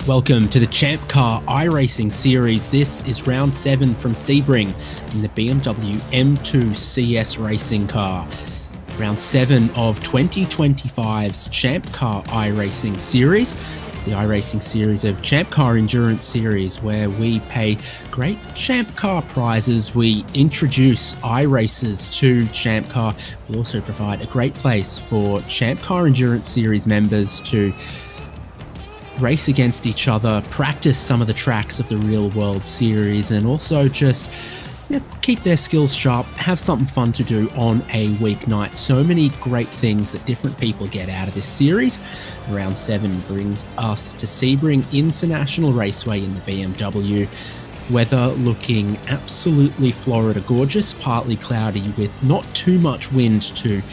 Welcome to the ChampCar iRacing series. This is round 7 from Sebring in the BMW M2 CS racing car. Round 7 of 2025's ChampCar iRacing series, the iRacing series of ChampCar Endurance Series, where we pay great ChampCar prizes. We introduce iRacers to ChampCar. We also provide a great place for ChampCar Endurance Series members to race against each other, practice some of the tracks of the real world series, and also just keep their skills sharp, have something fun to do on a weeknight. So many great things that different people get out of this series. Round 7 brings us to Sebring International Raceway in the BMW. Weather looking absolutely Florida gorgeous, partly cloudy with not too much wind to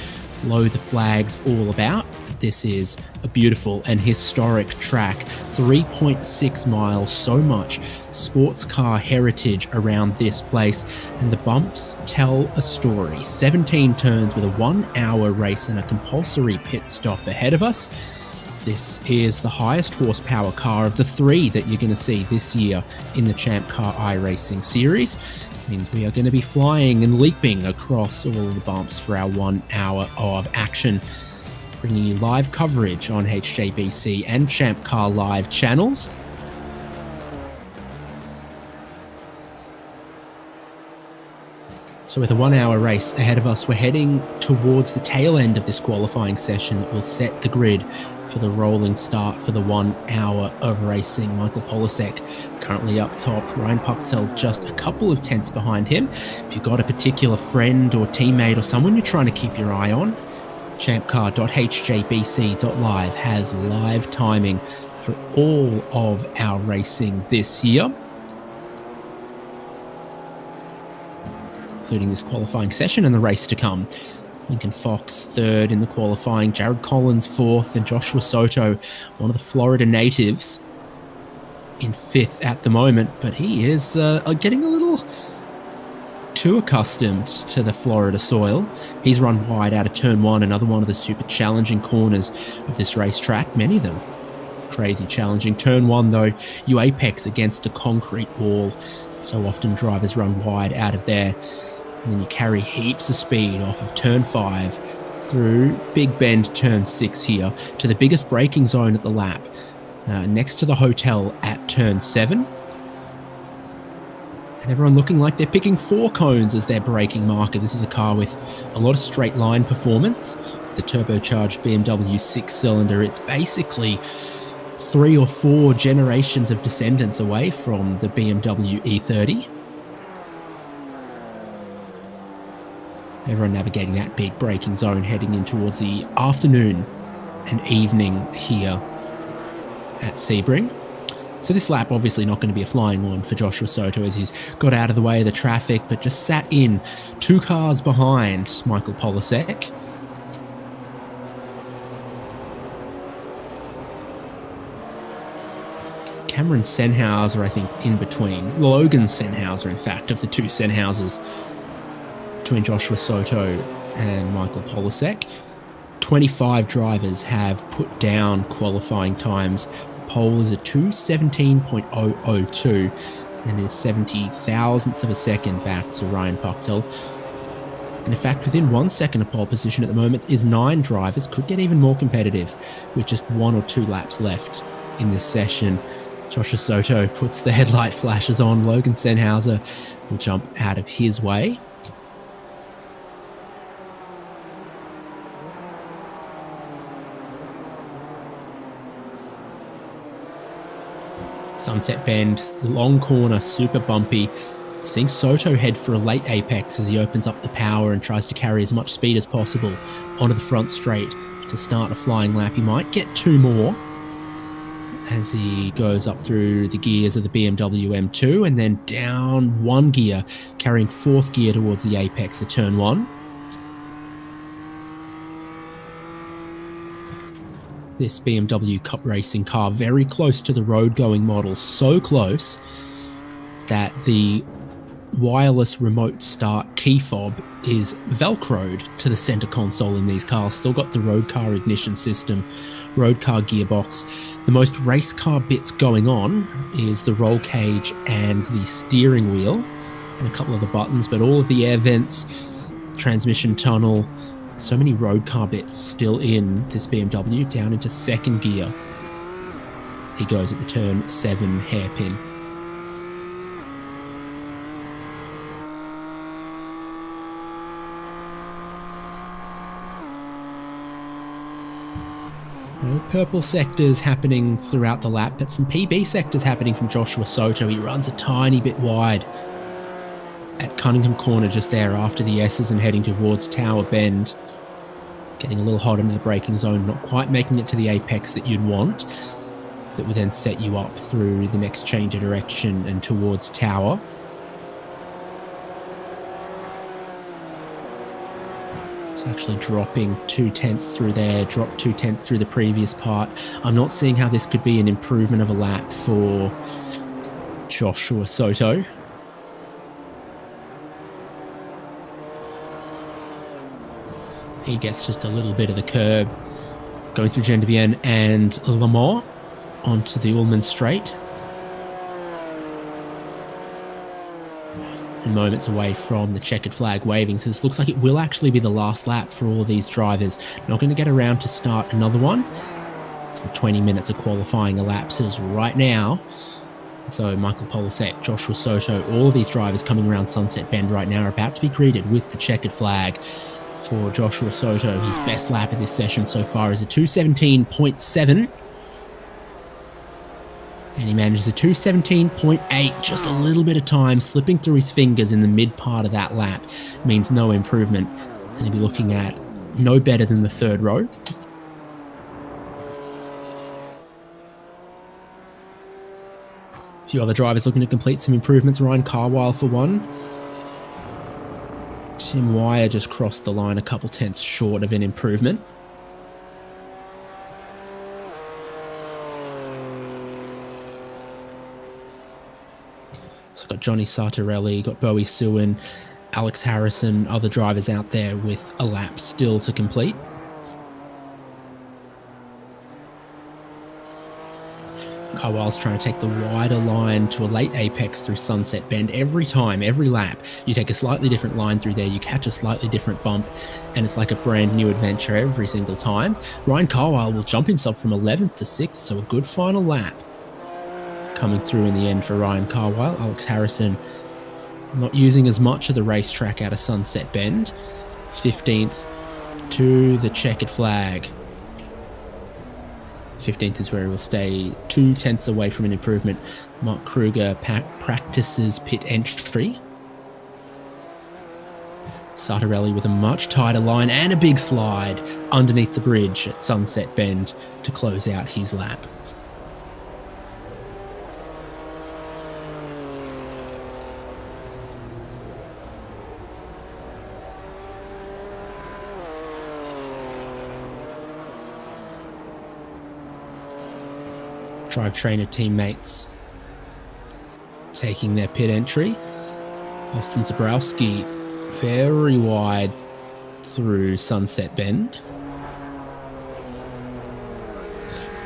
blow the flags all about. This is a beautiful and historic track, 3.6 miles, so much sports car heritage around this place, and the bumps tell a story. 17 turns with a 1-hour race and a compulsory pit stop ahead of us. This is the highest horsepower car of the 3 that you're going to see this year in the ChampCar iRacing series. Means we are going to be flying and leaping across all of the bumps for our 1 hour of action, bringing you live coverage on HJBC and ChampCar Live channels. So with a 1 hour race ahead of us, we're heading towards the tail end of this qualifying session that will set the grid for the rolling start for the 1 hour of racing. Michael Polisek currently up top, Ryan Pucktel just a couple of tenths behind him. If you've got a particular friend or teammate or someone you're trying to keep your eye on, champcar.hjbc.live has live timing for all of our racing this year, including this qualifying session and the race to come. Lincoln Fox third in the qualifying, Jared Collins fourth, and Joshua Soto, one of the Florida natives, in fifth at the moment. But he is getting a little too accustomed to the Florida soil. He's run wide out of turn 1, another one of the super challenging corners of this racetrack, many of them crazy challenging. Turn 1 though, you apex against the concrete wall. So often drivers run wide out of there. And then you carry heaps of speed off of turn 5 through Big Bend turn 6 here to the biggest braking zone at the lap, next to the hotel at turn 7. And everyone looking like they're picking 4 cones as their braking marker. This is a car with a lot of straight line performance. The turbocharged BMW 6-cylinder, it's basically 3 or 4 generations of descendants away from the BMW E30. Everyone navigating that big braking zone, heading in towards the afternoon and evening here at Sebring. So this lap obviously not going to be a flying one for Joshua Soto as he's got out of the way of the traffic, but just sat in 2 cars behind Michael Polisek. Cameron Sennhauser, I think, in between. Logan Sennhauser, in fact, of the 2 Sennhausers between Joshua Soto and Michael Polisek. 25 drivers have put down qualifying times. Pole is a 2:17.002 and is 70 thousandths of a second back to Ryan Pucktel. And in fact, within 1 second of pole position at the moment is 9 drivers. Could get even more competitive with just 1 or 2 laps left in this session. Joshua Soto puts the headlight flashes on. Logan Sennhauser will jump out of his way. Sunset Bend, long corner, super bumpy. Seeing Soto head for a late apex as he opens up the power and tries to carry as much speed as possible onto the front straight to start a flying lap. He might get 2 more as he goes up through the gears of the BMW M2 and then down 1 gear, carrying 4th gear towards the apex of turn 1. This BMW Cup racing car very close to the road going model, so close that the wireless remote start key fob is velcroed to the center console in these cars. Still got the road car ignition system, road car gearbox. The most race car bits going on is the roll cage and the steering wheel and a couple of the buttons, but all of the air vents, transmission tunnel, so many road car bits still in this BMW. Down into second gear he goes at the turn 7 hairpin. No purple sectors happening throughout the lap, but some PB sectors happening from Joshua Soto. He runs a tiny bit wide at Cunningham Corner just there after the S's and heading towards Tower Bend. Getting a little hot into the braking zone, not quite making it to the apex that you'd want. That would then set you up through the next change of direction and towards Tower. It's actually dropping 2/10 through there, dropped 2/10 through the previous part. I'm not seeing how this could be an improvement of a lap for Joshua Soto. He gets just a little bit of the curb, going through Gendebien and Le Mans onto the Ullman Straight. And moments away from the checkered flag waving, so this looks like it will actually be the last lap for all of these drivers. Not going to get around to start another one, as the 20 minutes of qualifying elapses right now. So Michael Polisek, Joshua Soto, all of these drivers coming around Sunset Bend right now are about to be greeted with the checkered flag. For Joshua Soto, his best lap of this session so far is a 2:17.7. And he manages a 2:17.8, just a little bit of time slipping through his fingers in the mid part of that lap. Means no improvement. And he'll be looking at no better than the third row. A few other drivers looking to complete some improvements. Ryan Carwile for one. Tim Wire just crossed the line a couple tenths short of an improvement. So got Johnny Sartorelli, got Bowie Sewin, Alex Harrison, other drivers out there with a lap still to complete. Carwile's trying to take the wider line to a late apex through Sunset Bend. Every time, every lap, you take a slightly different line through there, you catch a slightly different bump, and it's like a brand new adventure every single time. Ryan Carwile will jump himself from 11th to 6th, so a good final lap coming through in the end for Ryan Carwile. Alex Harrison not using as much of the racetrack out of Sunset Bend. 15th to the checkered flag. 15th is where he will stay, 2 tenths away from an improvement. Mark Kruger practices pit entry. Sartorelli with a much tighter line and a big slide underneath the bridge at Sunset Bend to close out his lap. Drivetrainer teammates taking their pit entry. Austin Zabrowski very wide through Sunset Bend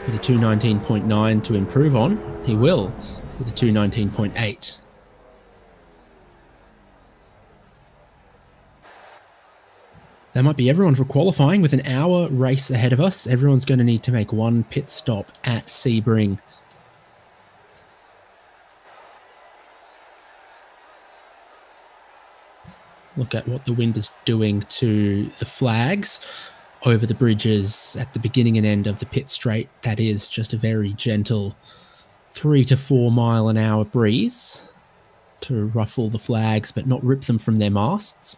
with a 2:19.9 to improve on. He will with a 2:19.8. That might be everyone for qualifying. With an hour race ahead of us, everyone's going to need to make one pit stop at Sebring. Look at what the wind is doing to the flags over the bridges at the beginning and end of the pit straight. That is just a very gentle 3 to 4 mile an hour breeze to ruffle the flags but not rip them from their masts.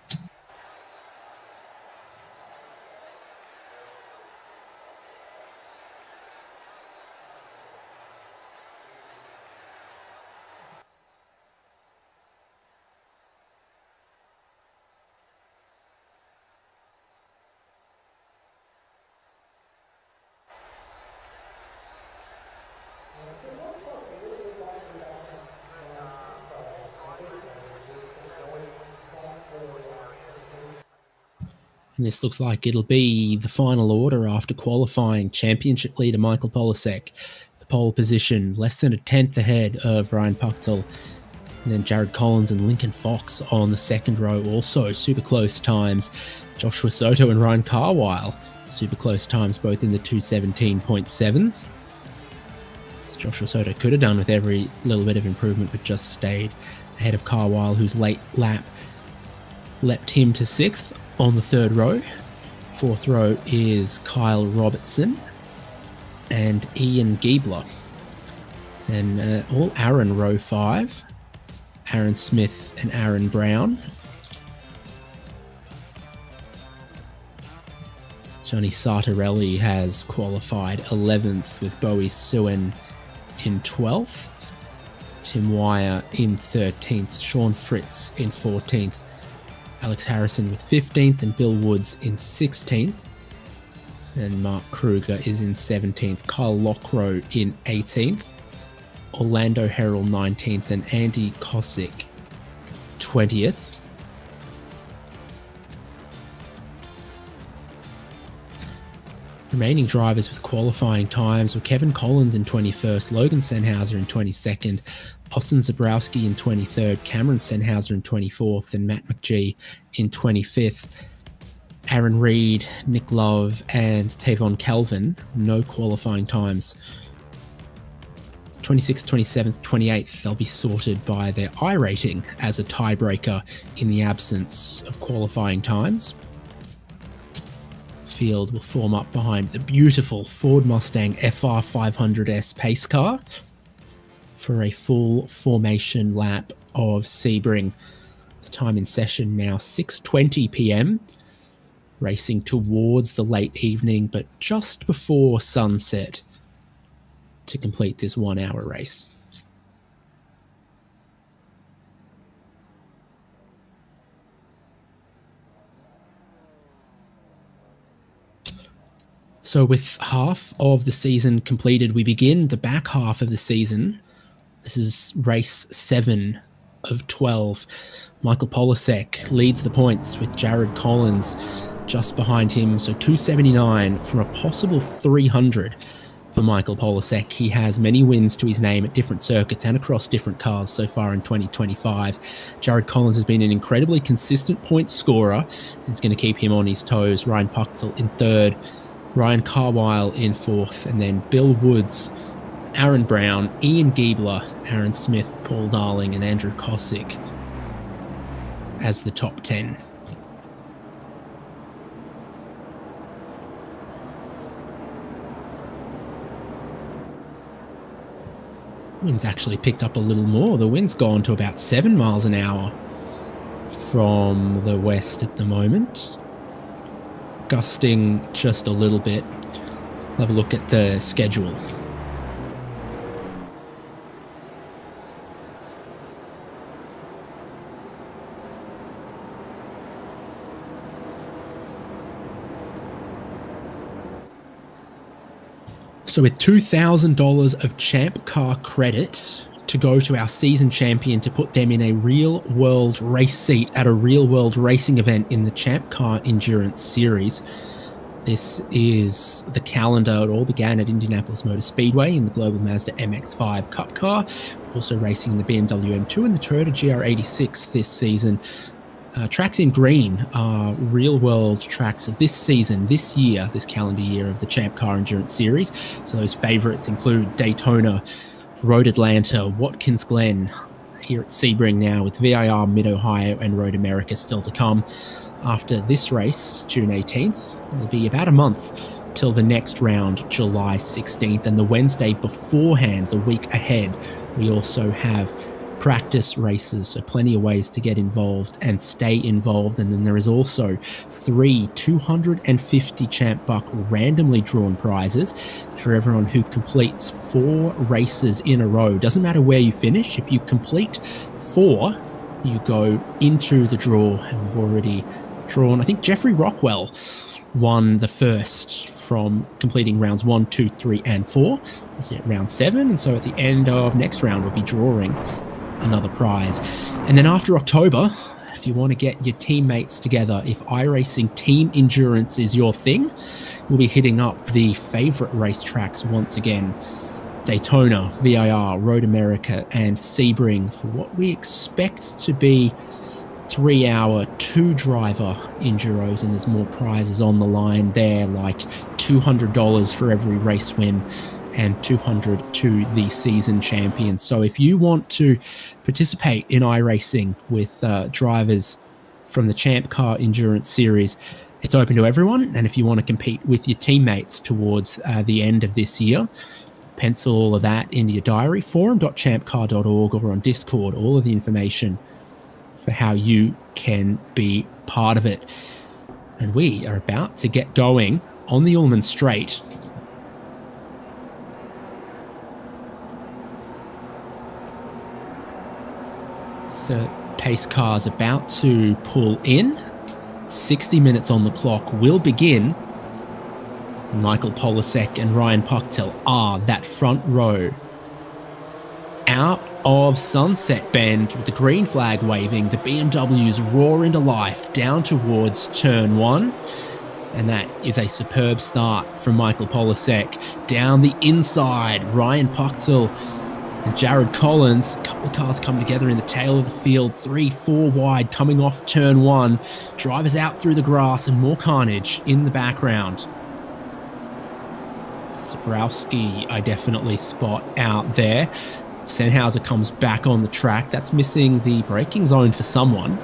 And this looks like it'll be the final order after qualifying. Championship leader Michael Polasek, the pole position, less than a tenth ahead of Ryan Puchtel. And then Jared Collins and Lincoln Fox on the second row, also super close times. Joshua Soto and Ryan Carwile, super close times, both in the 2:17.7s. Joshua Soto could have done with every little bit of improvement, but just stayed ahead of Carwile, whose late lap leapt him to 6th on the third row. Fourth row is Kyle Robertson and Ian Giebler. And all Aaron row 5. Aaron Smith and Aaron Brown. Johnny Sartorelli has qualified 11th with Bowie Suen in 12th. Tim Wire in 13th. Sean Fritz in 14th. Alex Harrison with 15th and Bill Woods in 16th. And Mark Kruger is in 17th. Kyle Lockrow in 18th. Orlando Herald 19th and Andy Kosick 20th. Remaining drivers with qualifying times were Kevin Collins in 21st, Logan Senhauser in 22nd, Austin Zabrowski in 23rd, Cameron Senhauser in 24th, and Matt McGee in 25th. Aaron Reed, Nick Love, and Tavon Calvin, no qualifying times. 26th, 27th, 28th, they'll be sorted by their iRating as a tiebreaker in the absence of qualifying times. Field will form up behind the beautiful Ford Mustang FR 500S pace car for a full formation lap of Sebring. The time in session now 6:20 p.m. Racing towards the late evening, but just before sunset to complete this 1 hour race. So with half of the season completed, we begin the back half of the season. This is race 7 of 12. Michael Polasek leads the points with Jared Collins just behind him. So 279 from a possible 300 for Michael Polasek. He has many wins to his name at different circuits and across different cars so far in 2025. Jared Collins has been an incredibly consistent point scorer. It's going to keep him on his toes. Ryan Puchtel in 3rd. Ryan Carwile in 4th, and then Bill Woods, Aaron Brown, Ian Giebler, Aaron Smith, Paul Darling, and Andrew Kosick as the top 10. Wind's actually picked up a little more. The wind's gone to about 7 miles an hour from the west at the moment. Gusting just a little bit. We'll have a look at the schedule. So with $2,000 of ChampCar credit to go to our season champion to put them in a real-world race seat at a real-world racing event in the ChampCar Endurance Series. This is the calendar. It all began at Indianapolis Motor Speedway in the Global Mazda MX-5 Cup car. Also racing in the BMW M2 and the Toyota GR86 this season. Tracks in green are real-world tracks of this season, this year, this calendar year of the ChampCar Endurance Series. So those favourites include Daytona, Road Atlanta, Watkins Glen, here at Sebring now with VIR, Mid-Ohio and Road America still to come. After this race, June 18th, it'll be about a month till the next round, July 16th. And the Wednesday beforehand, the week ahead, we also have practice races, so plenty of ways to get involved and stay involved. And then there is also 3 250 Champ Buck randomly drawn prizes for everyone who completes 4 races in a row. Doesn't matter where you finish, if you complete 4, you go into the draw. And we've already drawn, I think Jeffrey Rockwell won the first from completing rounds 1, 2, 3, and 4. We'll see at round 7, and so at the end of next round we'll be drawing another prize. And then after October, if you want to get your teammates together, if iRacing team endurance is your thing, we'll be hitting up the favorite racetracks once again. Daytona, VIR, Road America, and Sebring for what we expect to be 3-hour, 2-driver enduros, and there's more prizes on the line there, like $200 for every race win and $200 to the season champion. So if you want to participate in iRacing with drivers from the ChampCar Endurance Series, it's open to everyone. And if you want to compete with your teammates towards the end of this year, pencil all of that into your diary, forum.champcar.org, or on Discord, all of the information for how you can be part of it. And we are about to get going on the Ullman Straight. The pace car's about to pull in. 60 minutes on the clock will begin. Michael Polasek and Ryan Pucktel are that front row. Out of Sunset Bend with the green flag waving, the BMWs roar into life down towards turn 1. And that is a superb start from Michael Polasek. Down the inside, Ryan Pucktel and Jared Collins. A couple of cars come together in the tail of the field, 3-4 wide coming off turn 1. Drivers out through the grass and more carnage in the background. Zabrowski, I definitely spot out there. Sennhauser comes back on the track. That's missing the braking zone for someone.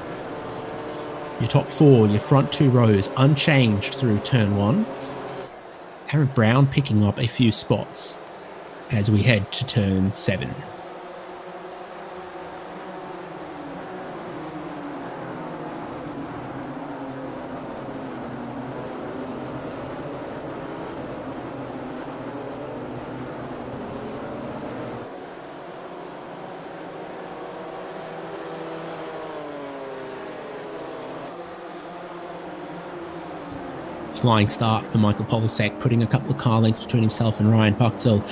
Your top 4, your front 2 rows unchanged through turn 1. Aaron Brown picking up a few spots as we head to turn 7. Flying start for Michael Polasek, putting a couple of car lengths between himself and Ryan Pucktel.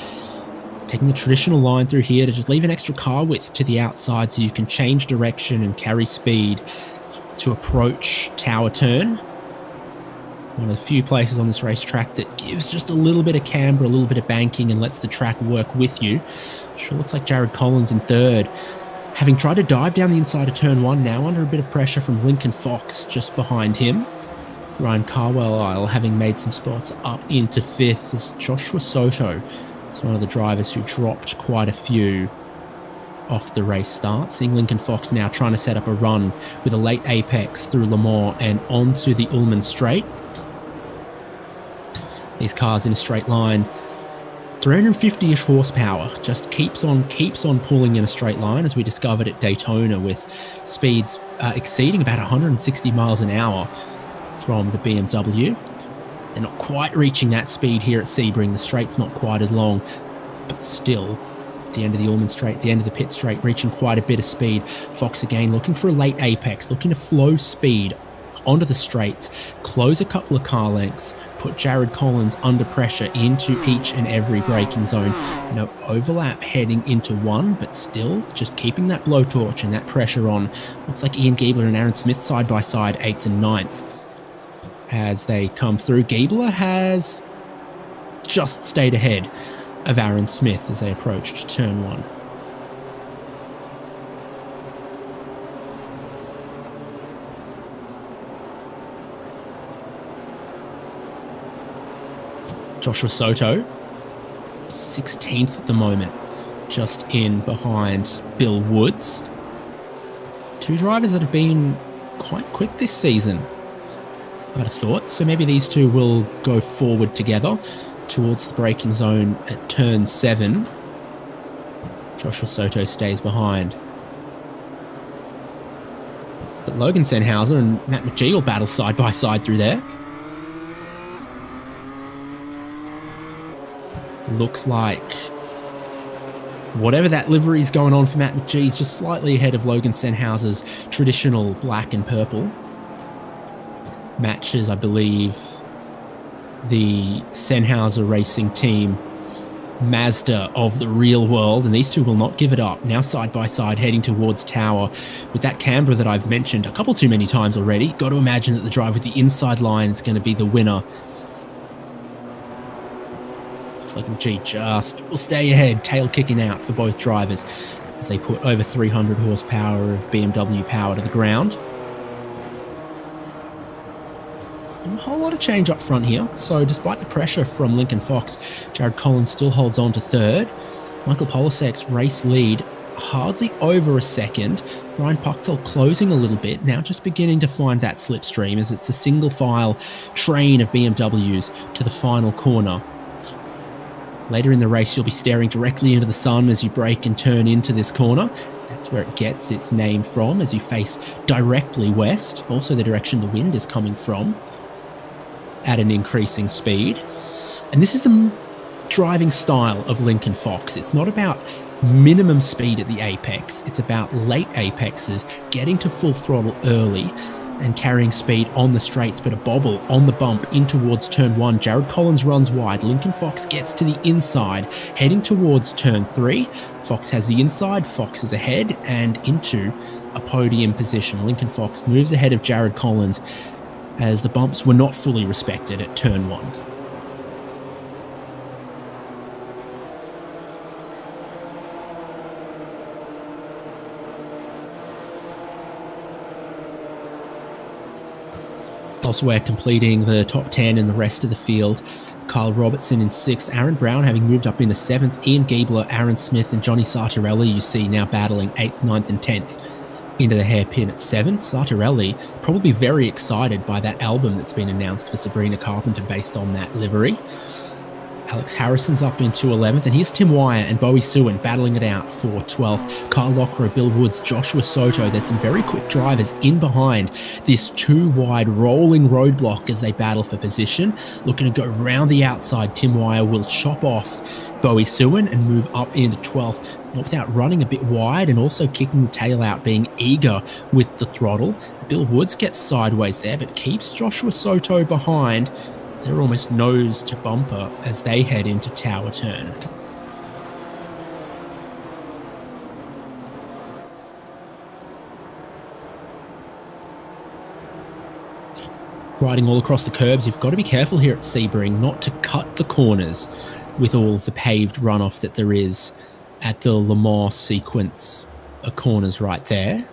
Taking the traditional line through here to just leave an extra car width to the outside so you can change direction and carry speed to approach Tower Turn. One of the few places on this racetrack that gives just a little bit of camber, a little bit of banking, and lets the track work with you. Sure looks like Jared Collins in third. Having tried to dive down the inside of turn 1, now under a bit of pressure from Lincoln Fox just behind him. Ryan Carwell having made some spots up into 5th as Joshua Soto is one of the drivers who dropped quite a few off the race start. Seeing Lincoln Fox now trying to set up a run with a late apex through Le Mans and onto the Ullman Straight. These cars in a straight line, 350-ish horsepower, just keeps on pulling in a straight line, as we discovered at Daytona, with speeds exceeding about 160 miles an hour from the BMW. They're not quite reaching that speed here at Sebring. The straight's not quite as long, but still, at the end of the Ullman Straight, the end of the pit straight, reaching quite a bit of speed. Fox again looking for a late apex, looking to flow speed onto the straights, close a couple of car lengths, put Jared Collins under pressure into each and every braking zone. No overlap heading into 1, but still just keeping that blowtorch and that pressure on. Looks like Ian Giebler and Aaron Smith side by side, 8th and 9th. As they come through, Giebler has just stayed ahead of Aaron Smith as they approached turn 1. Joshua Soto, 16th at the moment, just in behind Bill Woods. 2 drivers that have been quite quick this season, I'd have thought. So maybe these 2 will go forward together towards the braking zone at turn 7. Joshua Soto stays behind. But Logan Sennhauser and Matt McGee will battle side by side through there. Looks like whatever that livery is going on for Matt McGee is just slightly ahead of Logan Sennhauser's traditional black and purple. Matches, I believe, the Sennhauser racing team Mazda of the real world, and these two will not give it up. Now side by side heading towards Tower with that camber that I've mentioned a couple too many times already. Got to imagine that the drive with the inside line is going to be the winner. Looks like G just will stay ahead, tail kicking out for both drivers as they put over 300 horsepower of BMW power to the ground. And a whole lot of change up front here. So despite the pressure from Lincoln Fox, Jared Collins still holds on to third. Michael Polisek's race lead hardly over a second. Ryan Puchtel closing a little bit, now just beginning to find that slipstream as it's a single file train of BMWs to the final corner. Later in the race, you'll be staring directly into the sun as you brake and turn into this corner. That's where it gets its name from, as you face directly west, also the direction the wind is coming from, at an increasing speed. And this is the driving style of Lincoln Fox. It's not about minimum speed at the apex. It's about late apexes, getting to full throttle early and carrying speed on the straights, but a bobble on the bump in towards turn 1. Jared Collins runs wide. Lincoln Fox gets to the inside, heading towards turn 3. Fox has the inside, Fox is ahead and into a podium position. Lincoln Fox moves ahead of Jared Collins as the bumps were not fully respected at turn 1. Elsewhere, completing the top 10 in the rest of the field, Kyle Robertson in 6th, Aaron Brown having moved up into 7th, Ian Giebler, Aaron Smith and Johnny Sartorelli you see now battling 8th, 9th and 10th into the hairpin at 7th. Sartorelli probably very excited by that album that's been announced for Sabrina Carpenter based on that livery. Alex Harrison's up into 11th, and here's Tim Wire and Bowie Sewin battling it out for 12th. Kyle Lockrow, Bill Woods, Joshua Soto. There's some very quick drivers in behind this two-wide rolling roadblock as they battle for position. Looking to go round the outside, Tim Wire will chop off Bowie Sewin and move up into 12th, not without running a bit wide and also kicking the tail out, being eager with the throttle. Bill Woods gets sideways there, but keeps Joshua Soto behind. They're almost nose to bumper as they head into Tower Turn. Riding all across the curbs, you've got to be careful here at Sebring not to cut the corners with all of the paved runoff that there is at the Le Mans sequence of corners right there.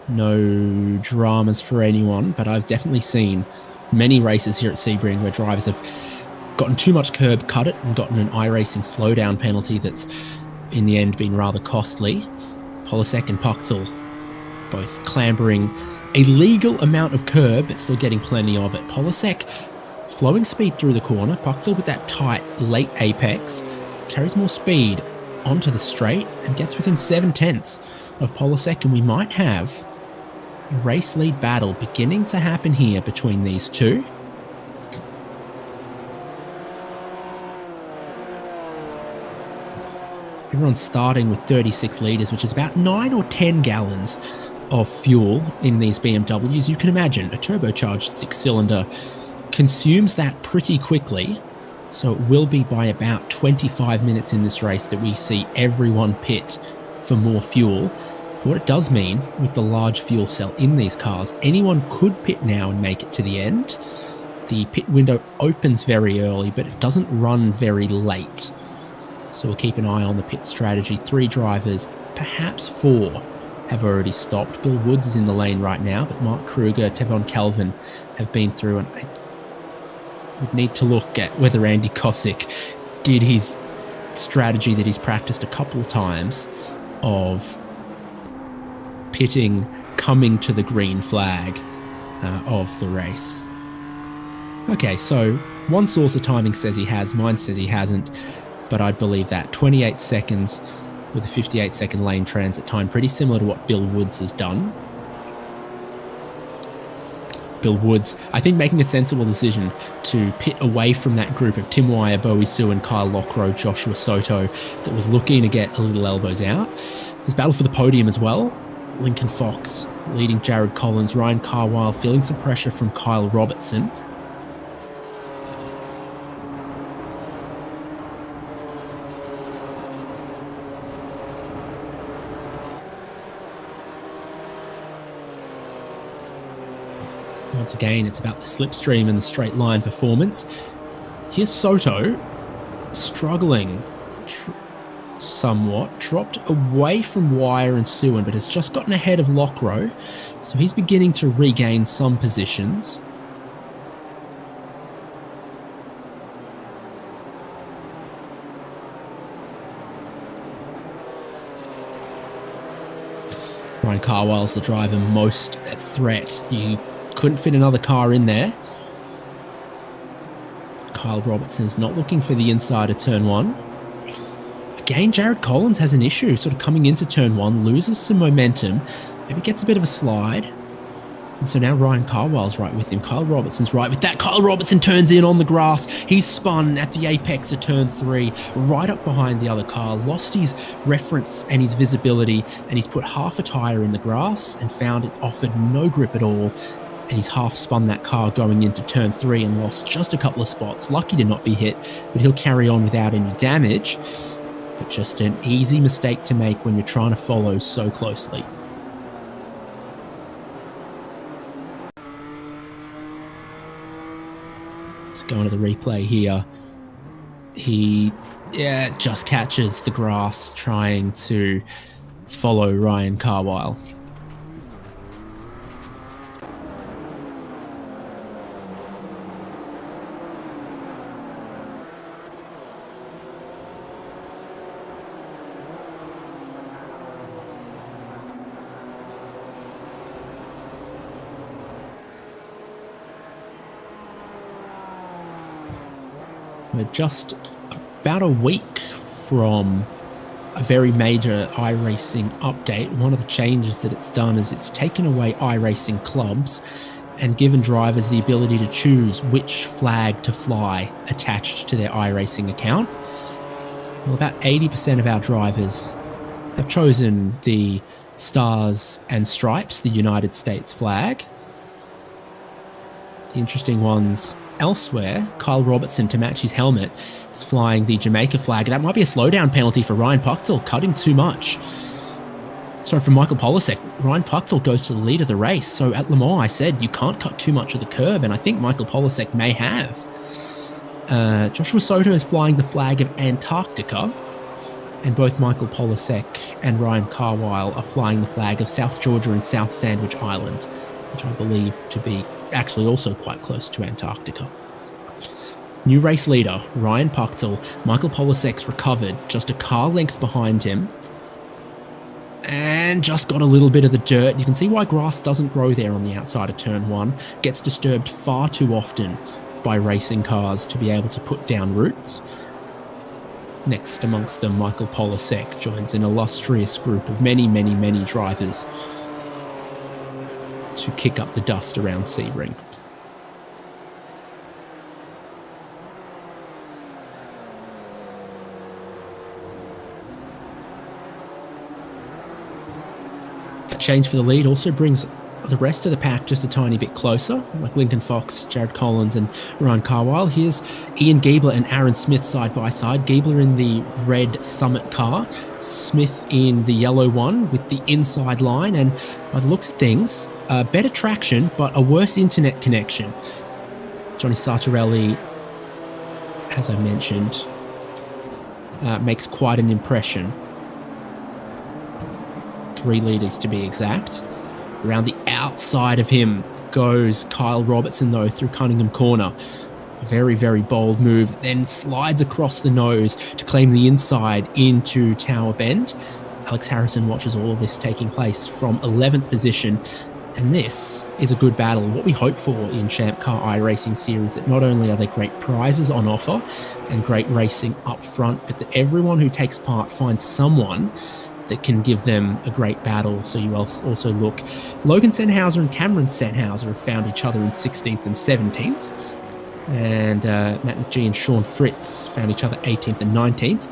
No dramas for anyone, but I've definitely seen many races here at Sebring where drivers have gotten too much curb, cut it, and gotten an iRacing slowdown penalty that's in the end been rather costly. Polisek and Puchtel both clambering a legal amount of curb, but still getting plenty of it. Polisek flowing speed through the corner. Puchtel with that tight late apex carries more speed onto the straight and gets within 7/10 of Polisek, and we might have a race lead battle beginning to happen here between these two. Everyone's starting with 36 litres, which is about 9 or 10 gallons of fuel in these BMWs. You can imagine a turbocharged 6-cylinder consumes that pretty quickly, so it will be by about 25 minutes in this race that we see everyone pit for more fuel. What it does mean with the large fuel cell in these cars, anyone could pit now and make it to the end. The pit window opens very early, but it doesn't run very late. So we'll keep an eye on the pit strategy. 3 drivers, perhaps 4, have already stopped. Bill Woods is in the lane right now, but Mark Kruger, Tevon Calvin have been through, and I would need to look at whether Andy Kosick did his strategy that he's practiced a couple of times of pitting coming to the green flag of the race. Okay, so one source of timing says he has, mine says he hasn't, but I'd believe that. 28 seconds with a 58-second lane transit time, pretty similar to what Bill Woods has done. Bill Woods, I think, making a sensible decision to pit away from that group of Tim Wire, Bowie Sewin, Kyle Lockrow, Joshua Soto that was looking to get a little elbows out. There's battle for the podium as well. Lincoln Fox leading Jared Collins, Ryan Carwile feeling some pressure from Kyle Robertson. Once again, it's about the slipstream and the straight line performance. Here's Soto struggling somewhat, dropped away from Wire and Sewan, but has just gotten ahead of Lockrow, so he's beginning to regain some positions. Ryan Carwile's the driver most at threat. You couldn't fit another car in there. Kyle Robertson's not looking for the inside of turn one. Again, Jared Collins has an issue sort of coming into turn one, loses some momentum, maybe gets a bit of a slide. And so now Ryan Carwile's right with him. Kyle Robertson's right with that. Kyle Robertson turns in on the grass. He's spun at the apex of turn three, right up behind the other car, lost his reference and his visibility, and he's put half a tyre in the grass and found it offered no grip at all. And he's half spun that car going into turn three and lost just a couple of spots. Lucky to not be hit, but he'll carry on without any damage. But just an easy mistake to make when you're trying to follow so closely. Let's go into the replay here. He just catches the grass trying to follow Ryan Carwile. We're just about a week from a very major iRacing update. One of the changes that it's done is it's taken away iRacing clubs and given drivers the ability to choose which flag to fly attached to their iRacing account. Well, about 80% of our drivers have chosen the Stars and Stripes, the United States flag. The interesting ones elsewhere, Kyle Robertson, to match his helmet, is flying the Jamaica flag. That might be a slowdown penalty for Ryan Puchtel, cutting too much. Sorry, from Michael Polasek, Ryan Puchtel goes to the lead of the race. So at Le Mans, I said you can't cut too much of the curb, and I think Michael Polasek may have. Joshua Soto is flying the flag of Antarctica, and both Michael Polasek and Ryan Carwile are flying the flag of South Georgia and South Sandwich Islands, which I believe to be actually also quite close to Antarctica. New race leader, Ryan Puchtel. Michael Polasek's recovered, just a car length behind him, and just got a little bit of the dirt. You can see why grass doesn't grow there on the outside of turn one. Gets disturbed far too often by racing cars to be able to put down roots. Next amongst them, Michael Polasek joins an illustrious group of many, many, many drivers to kick up the dust around Sebring. A change for the lead also brings the rest of the pack just a tiny bit closer, like Lincoln Fox, Jared Collins and Ryan Carwile. Here's Ian Giebler and Aaron Smith side by side. Giebler in the red Summit car, Smith in the yellow one with the inside line, and by the looks of things, better traction but a worse internet connection. Johnny Sartorelli, as I mentioned, makes quite an impression. 3 leaders to be exact. Around the outside of him goes Kyle Robertson, though, through Cunningham Corner. A very, very bold move, then slides across the nose to claim the inside into Tower Bend. Alex Harrison watches all of this taking place from 11th position, and this is a good battle. What we hope for in ChampCar iRacing Series, that not only are there great prizes on offer and great racing up front, but that everyone who takes part finds someone that can give them a great battle. So you also look, Logan Sennhauser and Cameron Sennhauser have found each other in 16th and 17th. And Matt McGee and Sean Fritz found each other 18th and 19th.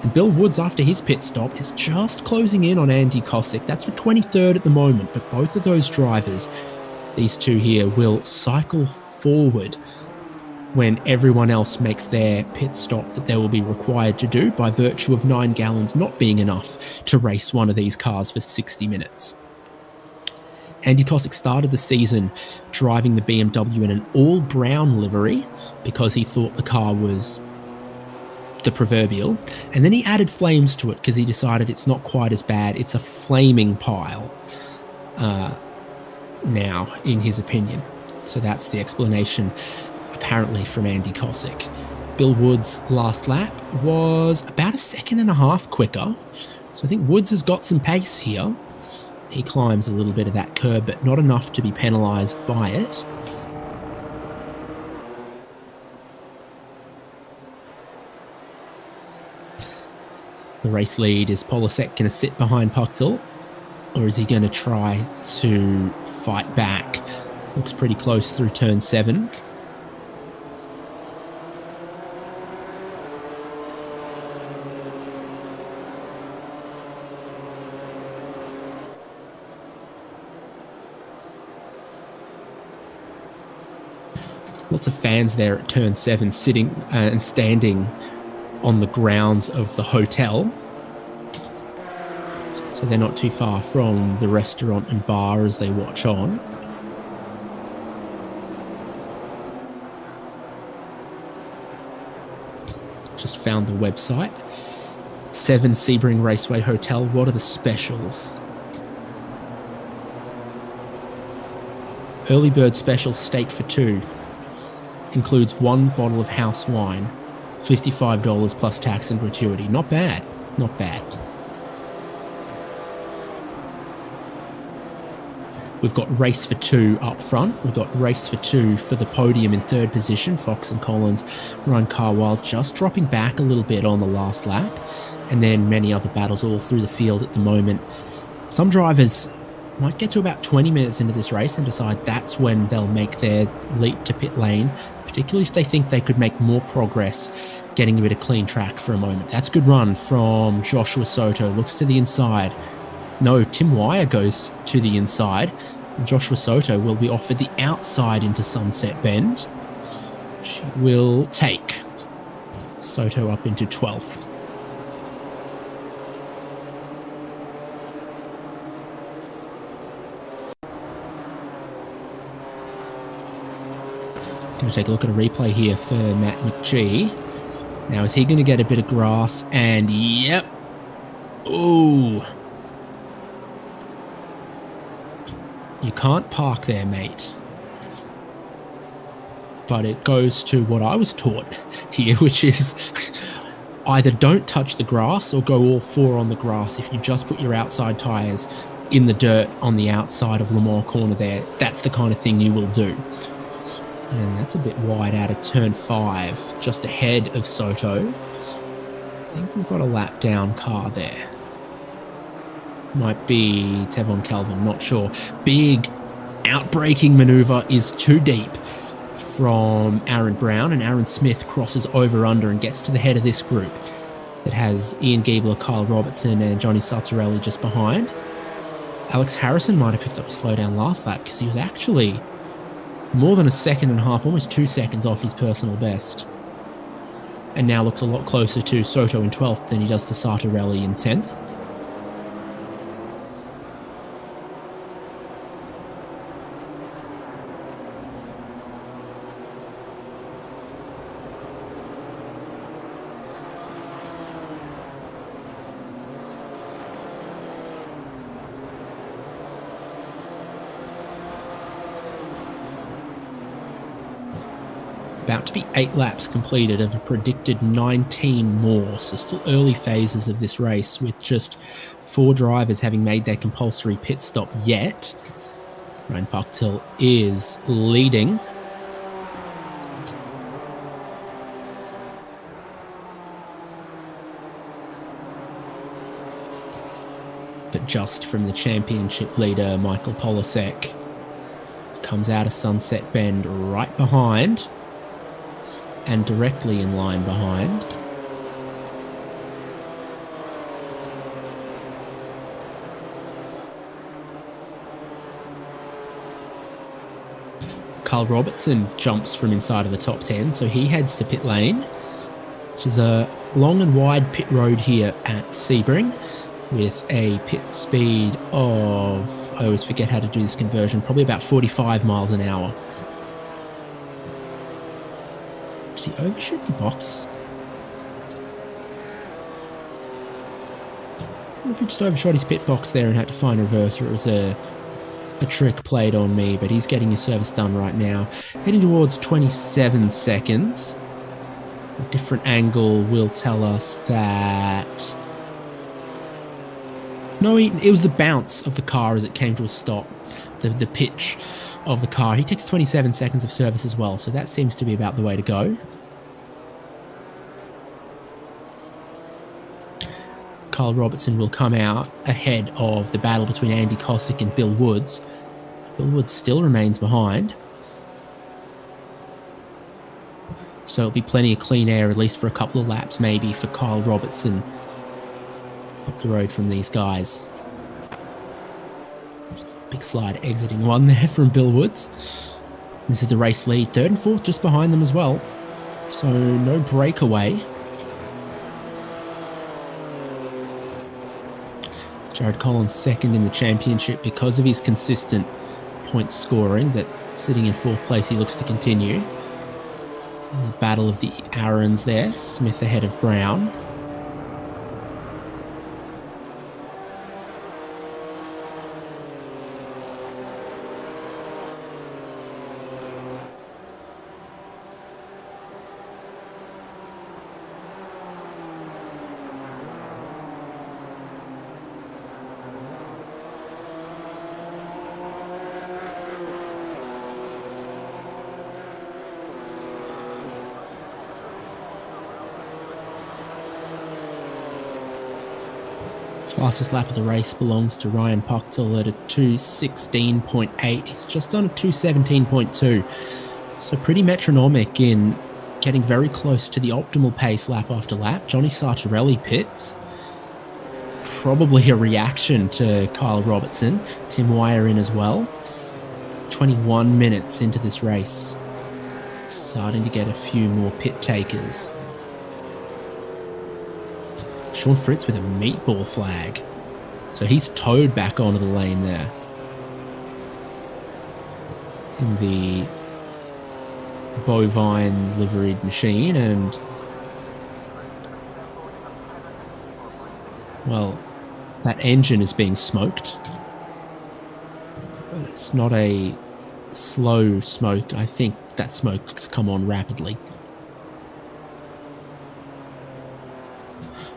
And Bill Woods, after his pit stop, is just closing in on Andy Kosick. That's for 23rd at the moment, but both of those drivers, these two here, will cycle forward when everyone else makes their pit stop that they will be required to do by virtue of 9 gallons not being enough to race one of these cars for 60 minutes. Andy Cossack started the season driving the BMW in an all-brown livery because he thought the car was the proverbial, and then he added flames to it because he decided it's not quite as bad. It's a flaming pile now, in his opinion. So that's the explanation, apparently, from Andy Cossack. Bill Wood's last lap was about a second and a half quicker. So I think Woods has got some pace here. He climbs a little bit of that curb, but not enough to be penalised by it. The race lead, is Polasek going to sit behind Puchtel, or is he going to try to fight back? Looks pretty close through turn 7. Lots of fans there at turn 7 sitting and standing on the grounds of the hotel. So they're not too far from the restaurant and bar as they watch on. Just found the website. 7 Sebring Raceway Hotel. What are the specials? Early bird special steak for 2. Includes 1 bottle of house wine. $55 plus tax and gratuity. Not bad. Not bad. We've got race for 2 up front. We've got race for 2 for the podium in 3rd position. Fox and Collins, Ryan Carwile just dropping back a little bit on the last lap. And then many other battles all through the field at the moment. Some drivers might get to about 20 minutes into this race and decide that's when they'll make their leap to pit lane, particularly if they think they could make more progress getting a bit of clean track for a moment. That's a good run from Joshua Soto. Looks to the inside. No, Tim Wire goes to the inside. And Joshua Soto will be offered the outside into Sunset Bend. She will take Soto up into 12th. Going to take a look at a replay here for Matt McGee. Now, is he going to get a bit of grass? And yep. Ooh. You can't park there, mate. But it goes to what I was taught here, which is either don't touch the grass or go all 4 on the grass. If you just put your outside tyres in the dirt on the outside of Le Mans corner there, that's the kind of thing you will do. And that's a bit wide out of turn 5, just ahead of Soto. I think we've got a lap down car there. Might be Tevon Calvin, not sure. Big outbraking manoeuvre is too deep from Aaron Brown, and Aaron Smith crosses over under and gets to the head of this group that has Ian Giebler, Kyle Robertson and Johnny Sartorelli just behind. Alex Harrison might have picked up a slowdown last lap because he was actually more than a second and a half, almost 2 seconds off his personal best. And now looks a lot closer to Soto in 12th than he does to Sartorelli in 10th. About to be 8 laps completed of a predicted 19 more, so still early phases of this race with just 4 drivers having made their compulsory pit stop yet. Ryan Puchtel is leading. But just from the championship leader, Michael Polasek, comes out of Sunset Bend right behind. And directly in line behind. Kyle Robertson jumps from inside of the top 10, so he heads to pit lane, which is a long and wide pit road here at Sebring. with a pit speed of, I always forget how to do this conversion, probably about 45 miles an hour. Did he overshoot the box? I wonder if he just overshot his pit box there and had to find reverse, or it was a trick played on me, but he's getting his service done right now. Heading towards 27 seconds. A different angle will tell us that... No, it was the bounce of the car as it came to a stop. The pitch of the car. He takes 27 seconds of service as well, so that seems to be about the way to go. Kyle Robertson will come out ahead of the battle between Andy Cosick and Bill Woods. Bill Woods still remains behind. So it'll be plenty of clean air, at least for a couple of laps maybe, for Kyle Robertson up the road from these guys. Big slide exiting one there from Bill Woods. This is the race lead. Third and fourth just behind them as well. So no breakaway. Jared Collins second in the championship because of his consistent point scoring, that sitting in fourth place he looks to continue. The battle of the Aarons there. Smith ahead of Brown. Fastest lap of the race belongs to Ryan Puchtel at a 2:16.8. He's just on a 2:17.2. So pretty metronomic in getting very close to the optimal pace lap after lap. Johnny Sartorelli pits. Probably a reaction to Kyle Robertson. Tim Wire in as well. 21 minutes into this race. Starting to get a few more pit takers. Sean Fritz with a meatball flag. So he's towed back onto the lane there. In the bovine liveried machine, and well, that engine is being smoked. But it's not a slow smoke. I think that smoke's come on rapidly.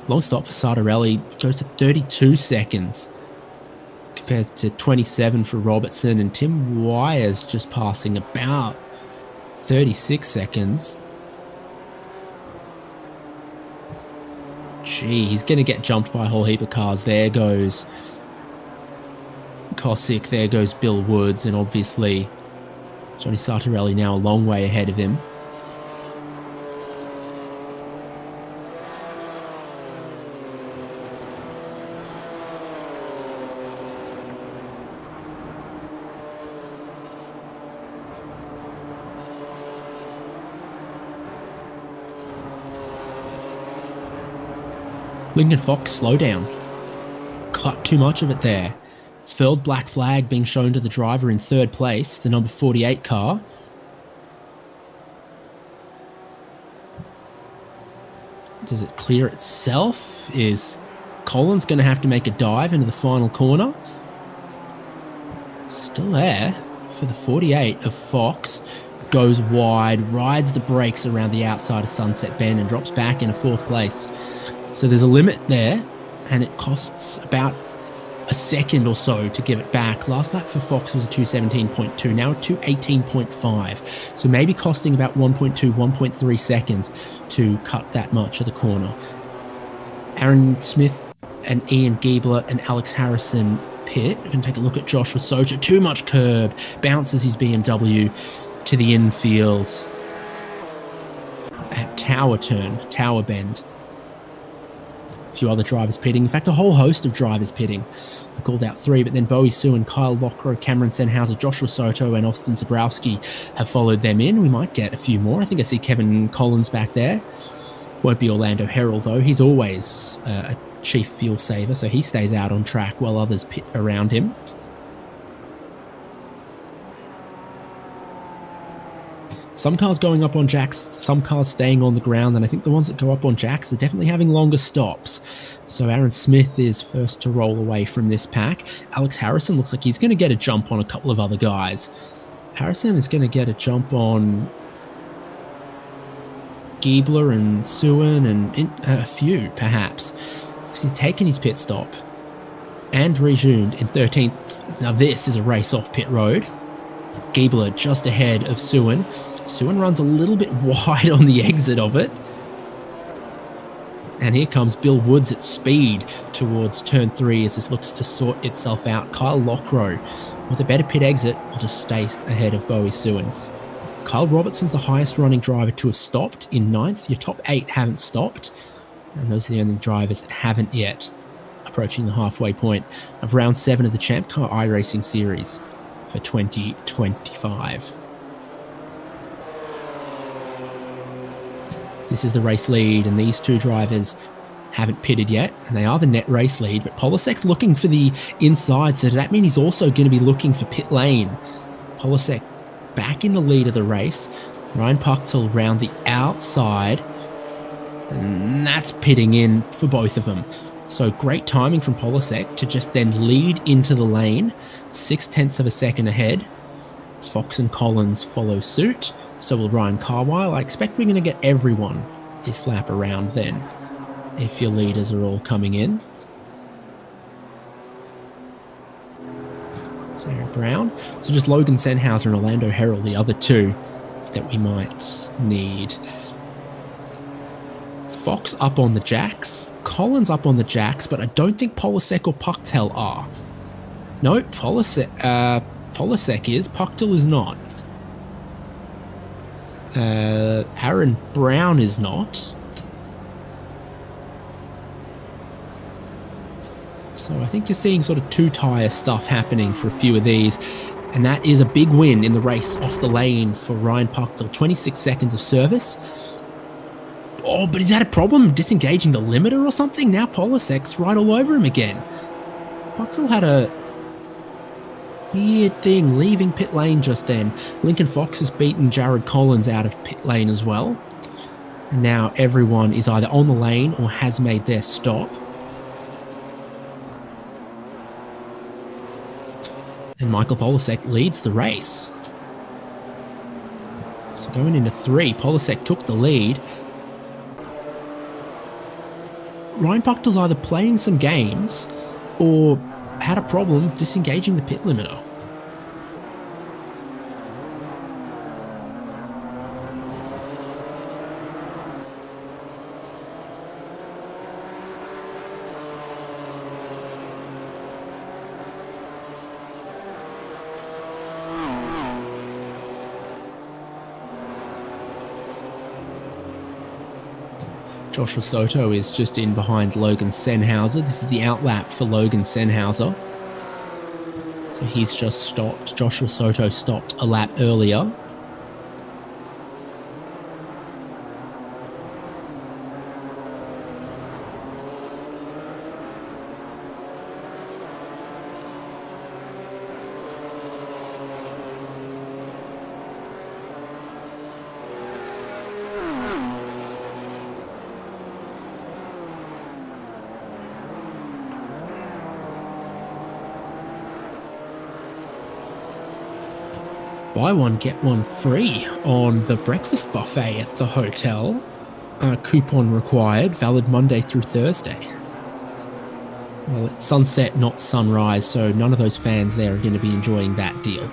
Long stop for Sartorelli goes to 32 seconds compared to 27 for Robertson, and Tim Wire's just passing about 36 seconds. Gee, he's going to get jumped by a whole heap of cars. There goes Cosick, there goes Bill Woods, and obviously Johnny Sartorelli now a long way ahead of him. Lincoln Fox, slow down. Cut too much of it there. Furled black flag being shown to the driver in third place, the number 48 car. Does it clear itself? Is Collins going to have to make a dive into the final corner? Still there for the 48 of Fox. Goes wide, rides the brakes around the outside of Sunset Bend and drops back into fourth place. So there's a limit there, and it costs about a second or so to give it back. Last lap for Fox was a 2:17.2, now a 2:18.5. So maybe costing about 1.2, 1.3 seconds to cut that much of the corner. Aaron Smith and Ian Giebler and Alex Harrison pit. We can take a look at Joshua Socha. Too much curb. Bounces his BMW to the infield at Tower Bend. A few other drivers pitting. In fact, a whole host of drivers pitting. I called out three, but then Bowie Sue and Kyle Lockrow, Cameron Senhauser, Joshua Soto and Austin Zabrowski have followed them in. We might get a few more. I think I see Kevin Collins back there. Won't be Orlando Herald, though. He's always a chief fuel saver, so he stays out on track while others pit around him. Some cars going up on jacks, some cars staying on the ground, and I think the ones that go up on jacks are definitely having longer stops. So Aaron Smith is first to roll away from this pack. Alex Harrison looks like he's going to get a jump on a couple of other guys. Harrison is going to get a jump on Giebler and Suin and a few, perhaps. He's taken his pit stop and resumed in 13th. Now this is a race off pit road. Giebler just ahead of Suin. Suin runs a little bit wide on the exit of it. And here comes Bill Woods at speed towards turn 3 as this looks to sort itself out. Kyle Lockrow with a better pit exit will just stay ahead of Bowie Suin. Kyle Robertson's the highest running driver to have stopped in 9th. Your top 8 haven't stopped. And those are the only drivers that haven't yet, approaching the halfway point of round 7 of the ChampCar iRacing Series for 2025. This is the race lead, and these two drivers haven't pitted yet, and they are the net race lead, but Polasek's looking for the inside, so does that mean he's also going to be looking for pit lane? Polasek back in the lead of the race. Ryan Puchtel round the outside, and that's pitting in for both of them. So great timing from Polasek to just then lead into the lane, 0.6 of a second ahead. Fox and Collins follow suit, so will Ryan Carwile. I expect we're going to get everyone this lap around then, if your leaders are all coming in. Sarah Brown. So just Logan Senhauser and Orlando Herald, the other two that we might need. Fox up on the jacks, Collins up on the jacks, but I don't think Polasek or Puchtel are. No, Polasek is, Puchtel is not. Aaron Brown is not. So I think you're seeing sort of two-tyre stuff happening for a few of these. And that is a big win in the race off the lane for Ryan Puchtel. 26 seconds of service. Oh, but he's had a problem disengaging the limiter or something. Now Polasek's right all over him again. Puchtel had a weird thing leaving pit lane just then. Lincoln Fox has beaten Jared Collins out of pit lane as well. And now everyone is either on the lane or has made their stop. And Michael Polasek leads the race. So going into 3, Polasek took the lead. Ryan Puchtel's either playing some games or had a problem disengaging the pit limiter. Joshua Soto is just in behind Logan Senhauser. This is the outlap for Logan Senhauser. So he's just stopped. Joshua Soto stopped a lap earlier. Buy one, get one free on the breakfast buffet at the hotel. Coupon required, valid Monday through Thursday. Well, it's sunset, not sunrise, so none of those fans there are going to be enjoying that deal.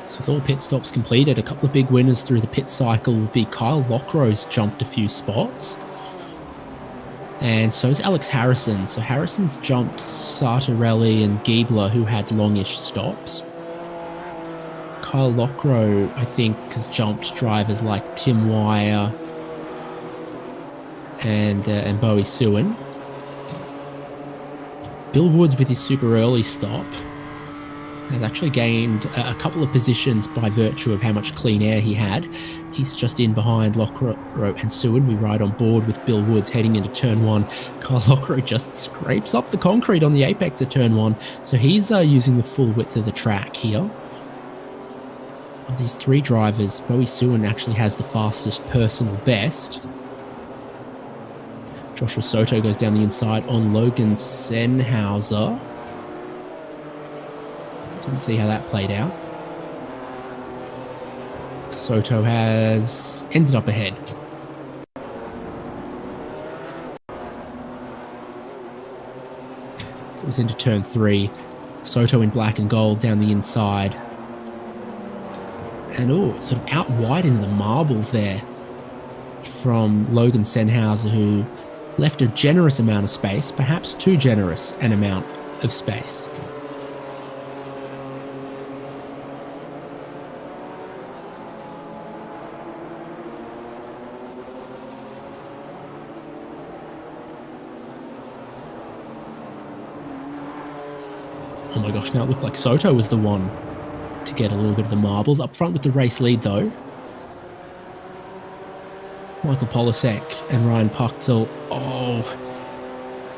So with all pit stops completed, a couple of big winners through the pit cycle will be Kyle Lockrow's jumped a few spots. And so is Alex Harrison. So Harrison's jumped Sartorelli and Giebler, who had longish stops. Kyle Kyle Lockrow, I think, has jumped drivers like Tim Wire and Bowie Sewin. Bill Woods, with his super early stop, has actually gained a couple of positions by virtue of how much clean air he had. He's just in behind Lockrow and Sewin. We ride on board with Bill Woods heading into turn 1. Kyle Lockrow just scrapes up the concrete on the apex of turn 1, so he's using the full width of the track here. Of these 3 drivers, Bowie Sewin actually has the fastest personal best. Joshua Soto goes down the inside on Logan Sennhauser. Didn't see how that played out. Soto has ended up ahead. So it's into turn 3. Soto in black and gold down the inside. And sort of out wide into the marbles there from Logan Sennhauser, who left a generous amount of space, perhaps too generous an amount of space. Oh my gosh, now it looked like Soto was the one to get a little bit of the marbles. Up front with the race lead, though, Michael Polasek and Ryan Puchtel.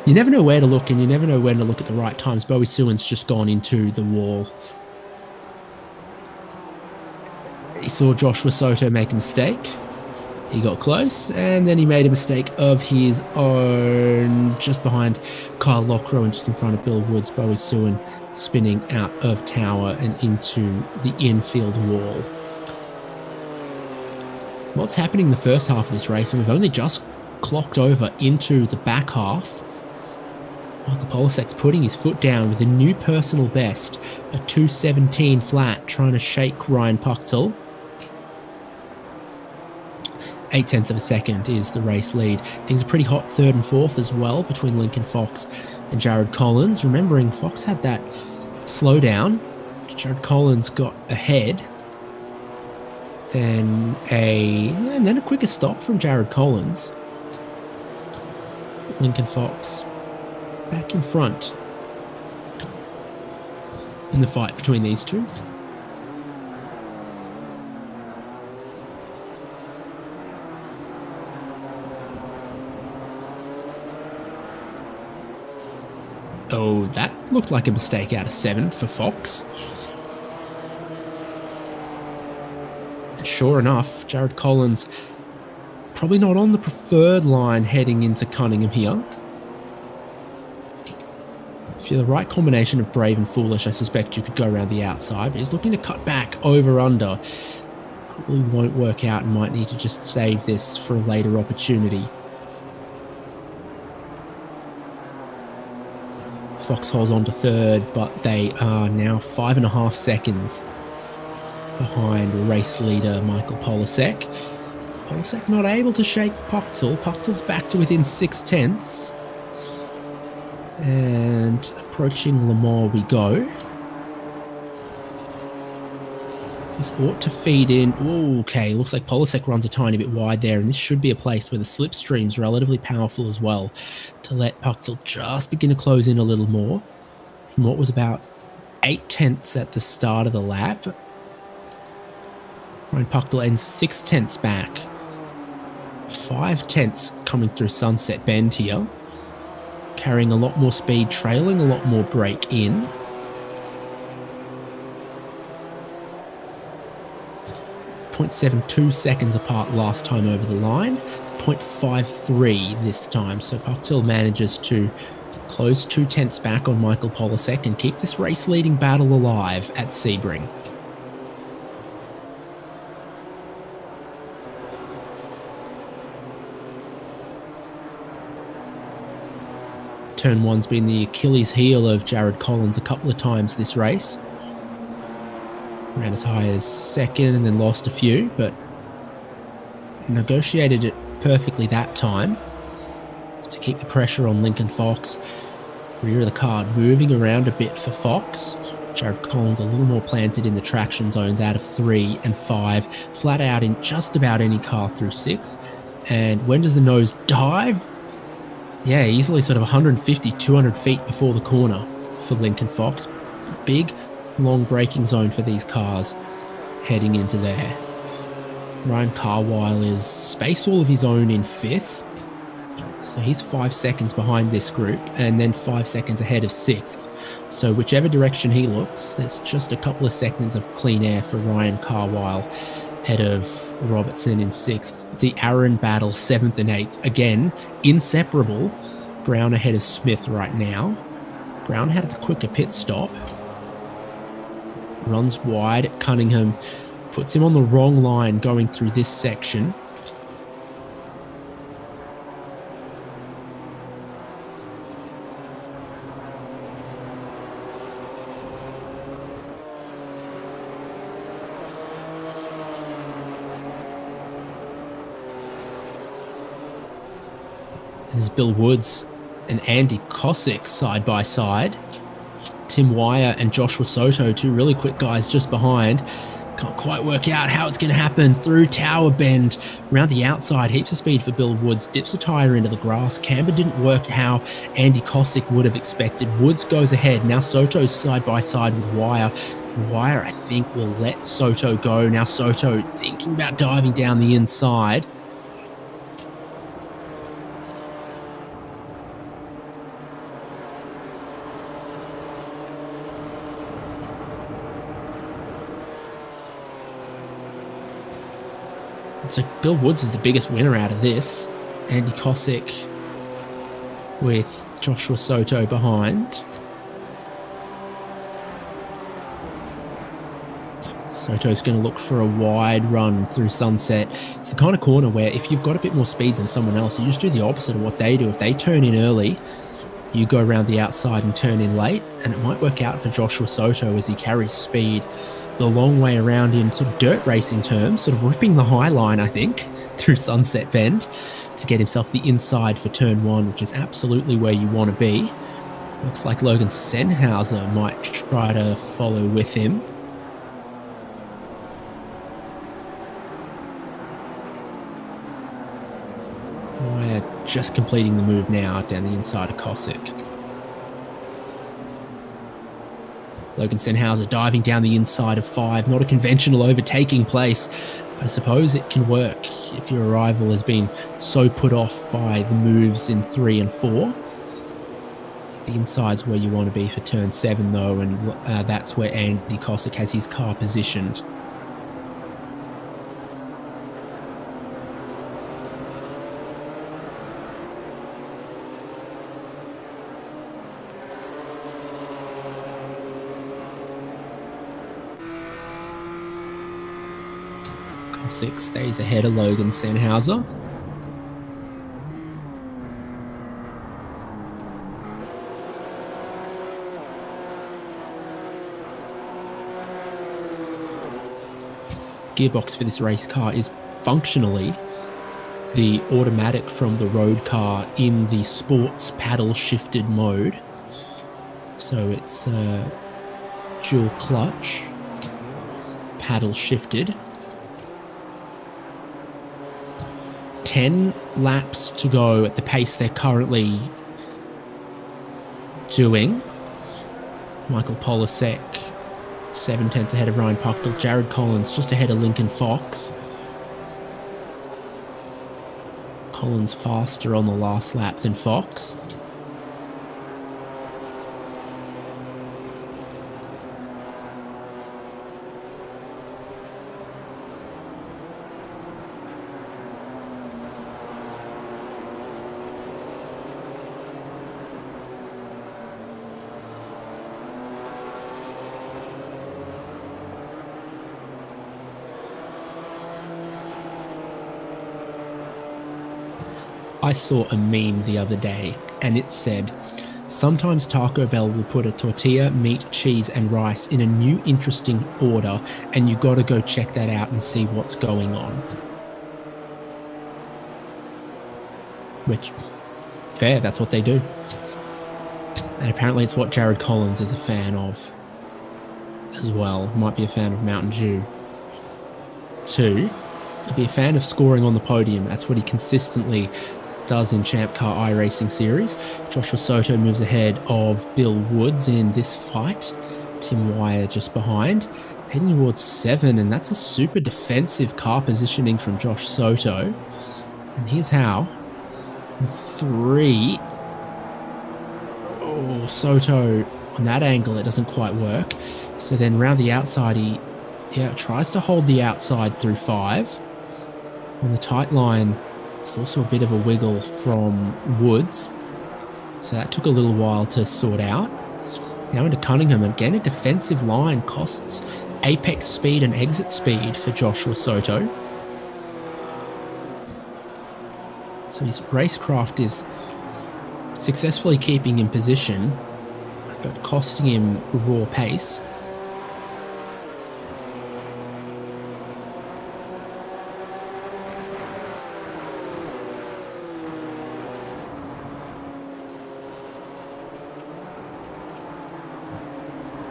You never know where to look, and you never know when to look at the right times. Bowie Sewin's just gone into the wall. He saw Joshua Soto make a mistake. He got close, and then he made a mistake of his own just behind Kyle Lockrow and just in front of Bill Woods. Bowie Sewin spinning out of tower and into the infield wall. What's happening in the first half of this race, and we've only just clocked over into the back half. Michael Polasek's putting his foot down with a new personal best, a 2:17 flat, trying to shake Ryan Puchtel. 0.8 of a second is the race lead. Things are pretty hot 3rd and 4th as well between Lincoln Fox and Jared Collins. Remembering Fox had that slowdown. Jared Collins got ahead. Then a quicker stop from Jared Collins. Lincoln Fox back in front in the fight between these two. Oh, that looked like a mistake out of 7 for Fox. And sure enough, Jared Collins probably not on the preferred line heading into Cunningham here. If you're the right combination of brave and foolish, I suspect you could go around the outside, but he's looking to cut back over under. Probably won't work out and might need to just save this for a later opportunity. Fox holds on to 3rd, but they are now 5.5 seconds behind race leader Michael Polasek. Polasek not able to shake Puchtel. Puchtel's back to within 0.6. And approaching Le Mans we go. This ought to feed in. Ooh, okay, looks like Polasek runs a tiny bit wide there, and this should be a place where the slipstream's relatively powerful as well to let Puchtel just begin to close in a little more from what was about 0.8 at the start of the lap. Ryan Puchtel ends 0.6 back. 0.5 coming through Sunset Bend here. Carrying a lot more speed, trailing a lot more brake in. .72 seconds apart last time over the line, 0.53 this time. So Puchtel manages to close 0.2 back on Michael Polasek and keep this race-leading battle alive at Sebring. Turn 1's been the Achilles heel of Jared Collins a couple of times this race. Ran as high as 2nd and then lost a few, but negotiated it perfectly that time to keep the pressure on Lincoln Fox. Rear of the card moving around a bit for Fox. Jared Collins a little more planted in the traction zones out of 3 and 5, flat out in just about any car through 6. And when does the nose dive? Yeah, easily sort of 150, 200 feet before the corner for Lincoln Fox. Big, long braking zone for these cars heading into there. Ryan Carwile is space all of his own in 5th. So he's 5 seconds behind this group and then 5 seconds ahead of 6th. So whichever direction he looks, there's just a couple of seconds of clean air for Ryan Carwile ahead of Robertson in 6th. The Aaron battle 7th and 8th. Again, inseparable. Brown ahead of Smith right now. Brown had a quicker pit stop. Runs wide at Cunningham. Puts him on the wrong line going through this section. There's Bill Woods and Andy Cosick side by side. Tim Wire and Joshua Soto, 2 really quick guys just behind. Can't quite work out how it's going to happen. Through Tower Bend, around the outside, heaps of speed for Bill Woods. Dips a tyre into the grass. Camber didn't work how Andy Cosick would have expected. Woods goes ahead. Now Soto's side by side with Wire. And Wire, I think, will let Soto go. Now Soto thinking about diving down the inside. So Bill Woods is the biggest winner out of this. Andy Cosick with Joshua Soto behind. Soto's going to look for a wide run through Sunset. It's the kind of corner where if you've got a bit more speed than someone else, you just do the opposite of what they do. If they turn in early, you go around the outside and turn in late, and it might work out for Joshua Soto as he carries speed the long way around in sort of dirt racing terms, sort of ripping the high line, I think, through Sunset Bend to get himself the inside for turn 1, which is absolutely where you want to be. Looks like Logan Sennhauser might try to follow with him. We're just completing the move now down the inside of Cosick. Logan Sennhauser diving down the inside of 5. Not a conventional overtaking place, but I suppose it can work if your rival has been so put off by the moves in 3 and 4. The inside's where you want to be for turn 7, though, and that's where Andy Cosick has his car positioned. Cosick stays ahead of Logan Sennhauser. Gearbox for this race car is functionally the automatic from the road car in the sports paddle shifted mode. So it's dual clutch, paddle shifted. 10 laps to go at the pace they're currently doing. Michael Polasek 7 tenths ahead of Ryan Puckle. Jared Collins just ahead of Lincoln Fox. Collins faster on the last lap than Fox. I saw a meme the other day and it said, sometimes Taco Bell will put a tortilla, meat, cheese and rice in a new interesting order and you gotta go check that out and see what's going on. Which, fair, that's what they do. And apparently it's what Jared Collins is a fan of. as well. Might be a fan of Mountain Dew. 2. He'll be a fan of scoring on the podium. That's what he consistently does in ChampCar iRacing Series. Joshua Soto moves ahead of Bill Woods in this fight. Tim Wire just behind. Heading towards 7, and that's a super defensive car positioning from Josh Soto. And here's how. In 3. Oh, Soto on that angle, it doesn't quite work. So then round the outside, he tries to hold the outside through 5. On the tight line, it's also a bit of a wiggle from Woods. So that took a little while to sort out. Now into Cunningham, again a defensive line costs apex speed and exit speed for Joshua Soto. So his racecraft is successfully keeping in position, but costing him raw pace.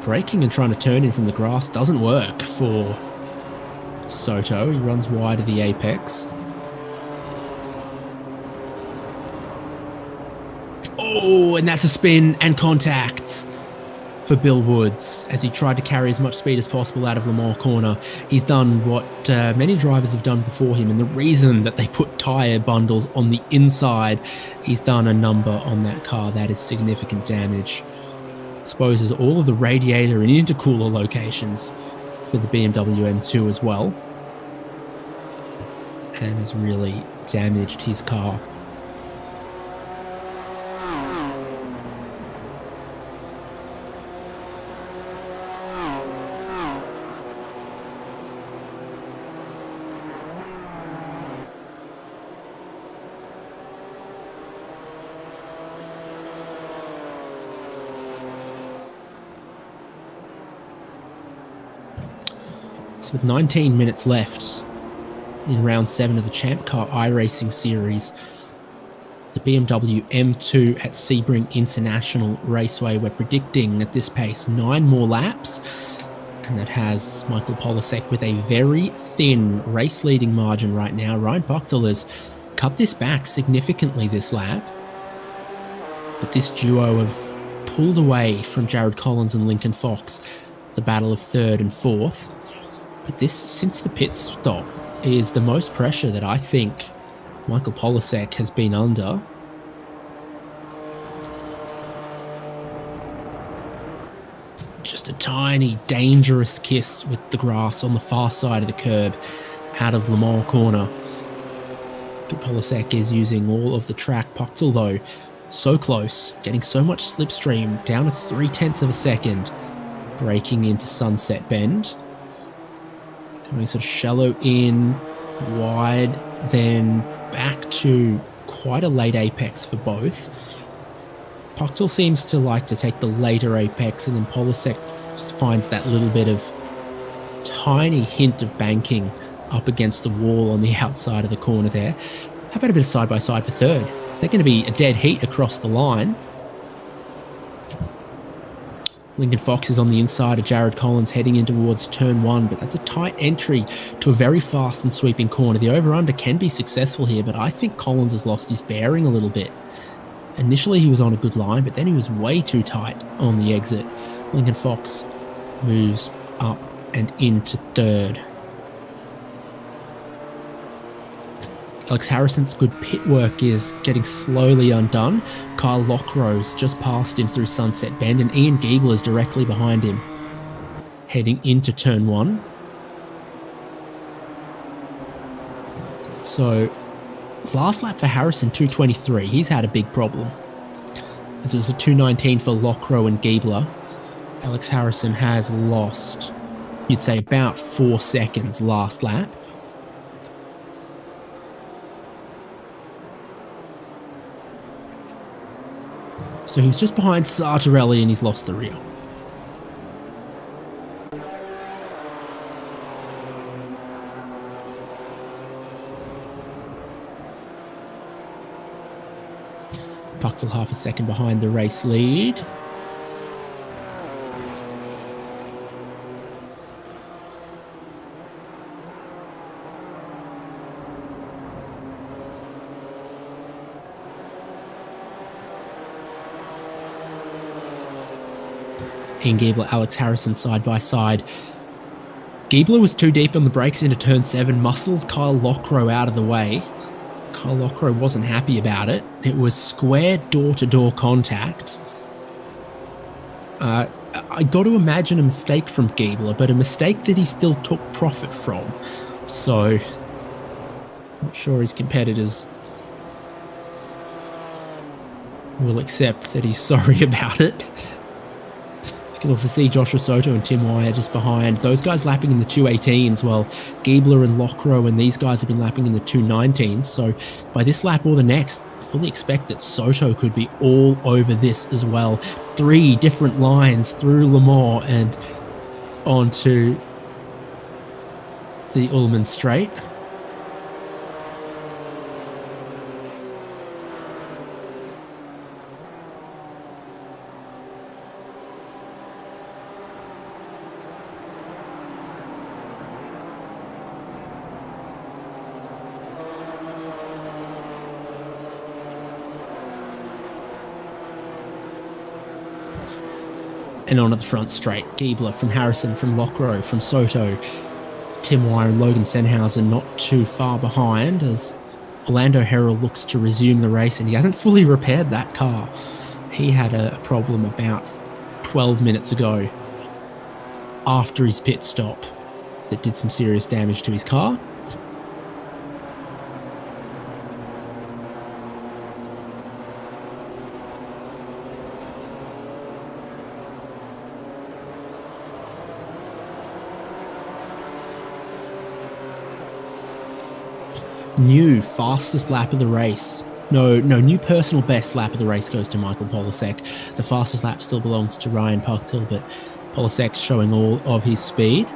Braking and trying to turn in from the grass doesn't work for Soto. He runs wide of the apex. Oh, and that's a spin and contact for Bill Woods as he tried to carry as much speed as possible out of Le Mans corner. He's done what many drivers have done before him, and the reason that they put tyre bundles on the inside, he's done a number on that car. That is significant damage. Exposes all of the radiator and intercooler locations for the BMW M2 as well, and has really damaged his car. So with 19 minutes left in round 7 of the ChampCar iRacing Series, the BMW M2 at Sebring International Raceway, we're predicting at this pace 9 more laps, and that has Michael Polasek with a very thin race-leading margin right now. Ryan Buchtel has cut this back significantly this lap, but this duo have pulled away from Jared Collins and Lincoln Fox, the battle of 3rd and 4th. But this, since the pit stop, is the most pressure that I think Michael Polasek has been under. Just a tiny, dangerous kiss with the grass on the far side of the curb out of Le Mans corner. But Polasek is using all of the track. Puchtel, though, so close, getting so much slipstream, down to 0.3 of a second, braking into Sunset Bend. Coming sort of shallow in, wide, then back to quite a late apex for both. Puchtel seems to like to take the later apex, and then Polasek finds that little bit of tiny hint of banking up against the wall on the outside of the corner there. How about a bit of side-by-side for 3rd? They're going to be a dead heat across the line. Lincoln Fox is on the inside of Jared Collins heading in towards turn 1, but that's a tight entry to a very fast and sweeping corner. The over-under can be successful here, but I think Collins has lost his bearing a little bit. Initially he was on a good line, but then he was way too tight on the exit. Lincoln Fox moves up and into 3rd. Alex Harrison's good pit work is getting slowly undone. Kyle Lockrose just passed him through Sunset Bend, and Ian Giebel is directly behind him, heading into turn 1. So, last lap for Harrison, 2:23. He's had a big problem. As it was a 2:19 for Lockrow and Giebler. Alex Harrison has lost, you'd say, about 4 seconds last lap. So he was just behind Sartorelli and he's lost the rear. Puchtel half a second behind the race lead. Ian Giebler, Alex Harrison side by side. Giebler was too deep on the brakes into turn 7, muscled Kyle Lockrow out of the way. Kyle Lockrow wasn't happy about it. It was square door-to-door contact. I got to imagine a mistake from Giebler, but a mistake that he still took profit from. So, not sure his competitors will accept that he's sorry about it. You can also see Joshua Soto and Tim Wire just behind. Those guys lapping in the 218s, while Giebler and Lockrow and these guys have been lapping in the 219s. So by this lap or the next, fully expect that Soto could be all over this as well. 3 different lines through Le Mans and onto the Ullman Straight. And on at the front straight, Giebler from Harrison, from Lockrow, from Soto, Tim Wire and Logan Senhausen not too far behind as Orlando Herrell looks to resume the race, and he hasn't fully repaired that car. He had a problem about 12 minutes ago after his pit stop that did some serious damage to his car. New fastest lap of the race. No, new personal best lap of the race goes to Michael Polasek. The fastest lap still belongs to Ryan Parktil, but Polasek showing all of his speed.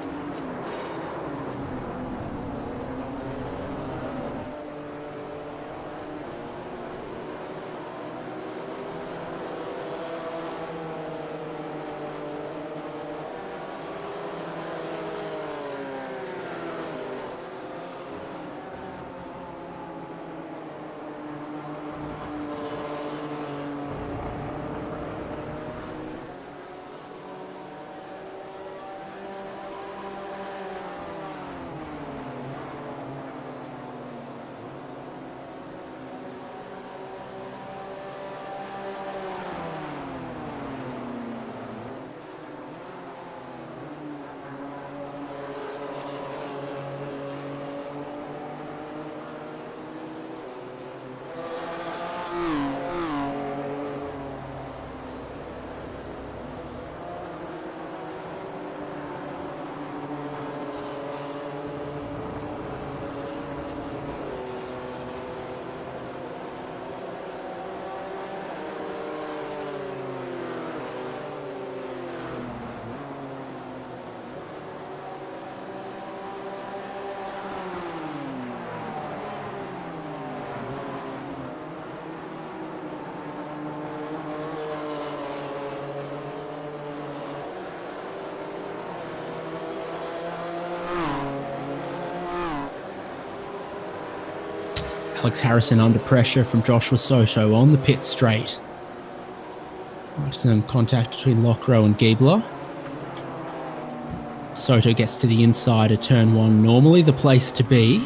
Alex Harrison under pressure from Joshua Soto on the pit straight. Some contact between Lockrow and Giebler. Soto gets to the inside of turn 1, normally the place to be.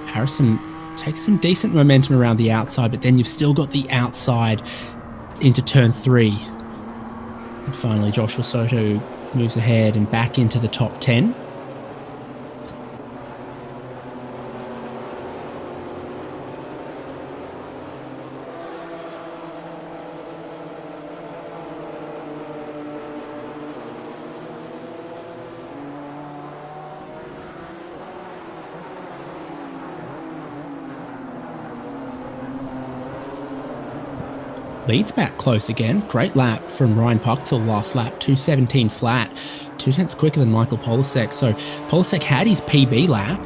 Harrison takes some decent momentum around the outside, but then you've still got the outside into turn 3. And finally Joshua Soto moves ahead and back into the top 10. Leads back close again. Great lap from Ryan Parktil last lap, 2:17 flat, 2 tenths quicker than Michael Polasek. So Polasek had his PB lap,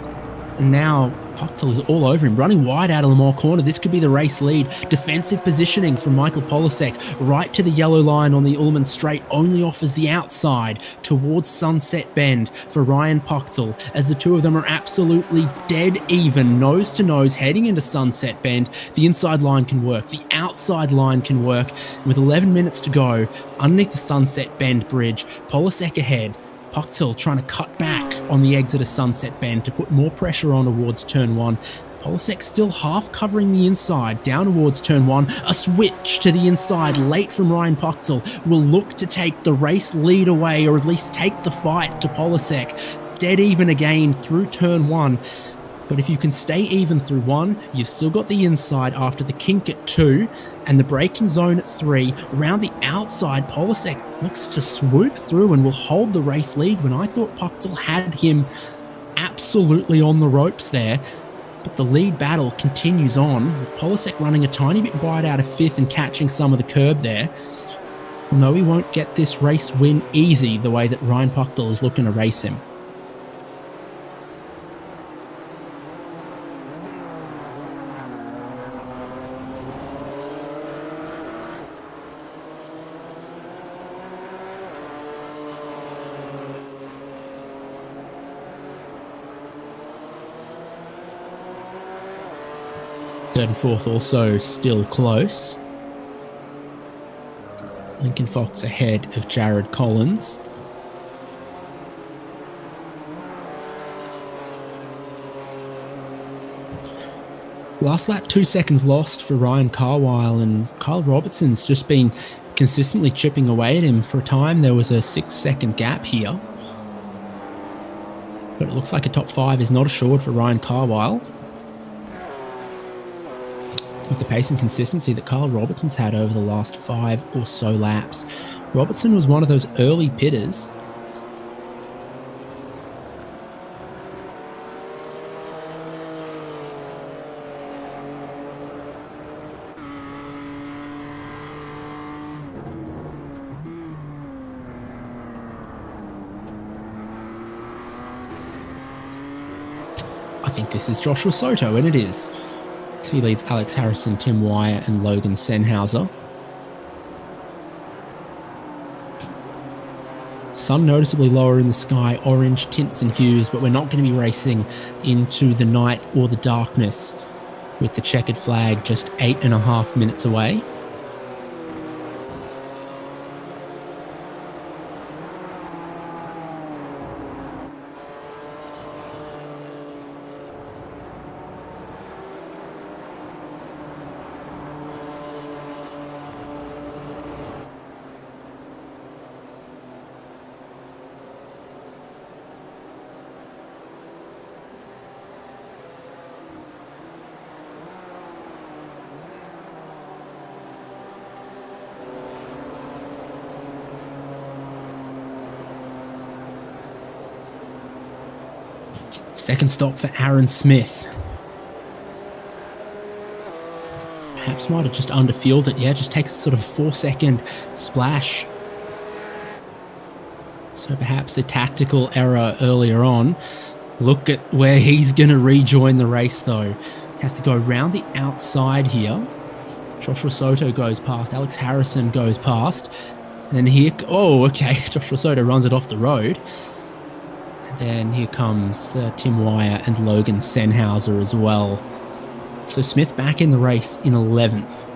and now Pucktel is all over him, running wide out of the Lamore corner. This could be the race lead. Defensive positioning from Michael Polasek right to the yellow line on the Ullman Straight only offers the outside towards Sunset Bend for Ryan Pucktel as the two of them are absolutely dead even, nose to nose, heading into Sunset Bend. The inside line can work. The outside line can work. And with 11 minutes to go, underneath the Sunset Bend bridge, Polasek ahead. Pucktel trying to cut back on the exit of Sunset Bend to put more pressure on towards turn 1. Polasek still half covering the inside down towards turn 1. A switch to the inside late from Ryan Pucktel will look to take the race lead away, or at least take the fight to Polasek. Dead even again through turn 1. But if you can stay even through 1, you've still got the inside after the kink at 2 and the braking zone at 3. Around the outside, Polasek looks to swoop through and will hold the race lead when I thought Pucktel had him absolutely on the ropes there. But the lead battle continues on, with Polasek running a tiny bit wide out of 5th and catching some of the curb there. No, he won't get this race win easy the way that Ryan Pucktel is looking to race him. Third and fourth also still close. Lincoln Fox ahead of Jared Collins. Last lap, 2 seconds lost for Ryan Carwile, and Kyle Robertson's just been consistently chipping away at him. For a time, there was a 6-second gap here. But it looks like a top 5 is not assured for Ryan Carwile. With the pace and consistency that Kyle Robertson's had over the last 5 or so laps. Robertson was one of those early pitters. I think this is Joshua Soto, and it is. He leads Alex Harrison, Tim Wyatt, and Logan Sennhauser. Sun noticeably lower in the sky, orange tints and hues, but we're not going to be racing into the night or the darkness with the checkered flag just 8.5 minutes away. Second stop for Aaron Smith. Perhaps might have just underfueled it. Yeah, just takes sort of a 4-second splash. So perhaps a tactical error earlier on. Look at where he's going to rejoin the race though. Has to go around the outside here. Joshua Soto goes past. Alex Harrison goes past. And then here... Oh, okay. Joshua Soto runs it off the road. Then here comes Tim Wyatt and Logan Sennhauser as well. So Smith back in the race in 11th.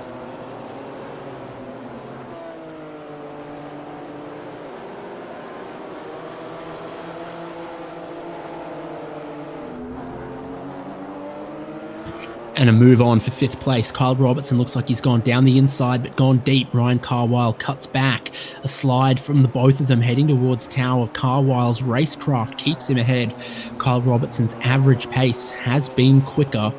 And a move on for 5th place. Kyle Robertson looks like he's gone down the inside, but gone deep. Ryan Carwile cuts back. A slide from the both of them heading towards Tower. Carwile's racecraft keeps him ahead. Kyle Robertson's average pace has been quicker.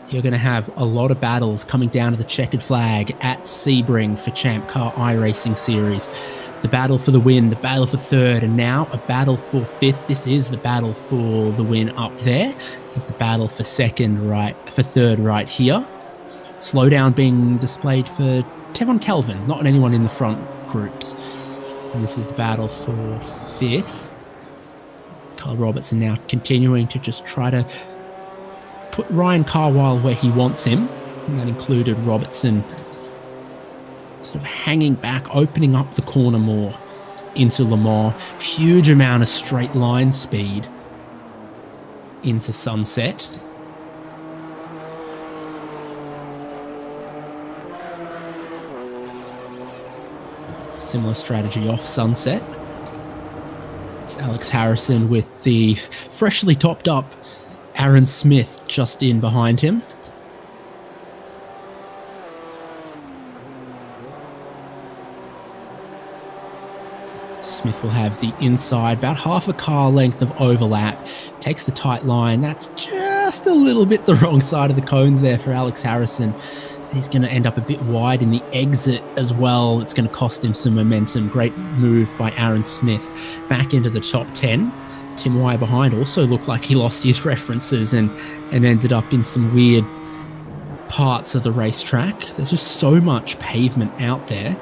You're going to have a lot of battles coming down to the checkered flag at Sebring for ChampCar iRacing Series. The battle for the win, the battle for 3rd, and now a battle for 5th. This is the battle for the win up there. It's the battle for 3rd right here. Slowdown being displayed for Tevon Kelvin, not anyone in the front groups. And this is the battle for 5th. Kyle Robertson now continuing to just try to put Ryan Carwile where he wants him, and that included Robertson sort of hanging back, opening up the corner more into Le Mans. Huge amount of straight line speed into Sunset. Similar strategy off Sunset. It's Alex Harrison with the freshly topped up Aaron Smith just in behind him. Smith will have the inside, about half a car length of overlap, takes the tight line. That's just a little bit the wrong side of the cones there for Alex Harrison. He's going to end up a bit wide in the exit as well. It's going to cost him some momentum. Great move by Aaron Smith back into the top 10. Tim Wire behind also looked like he lost his references and ended up in some weird parts of the racetrack. There's just so much pavement out there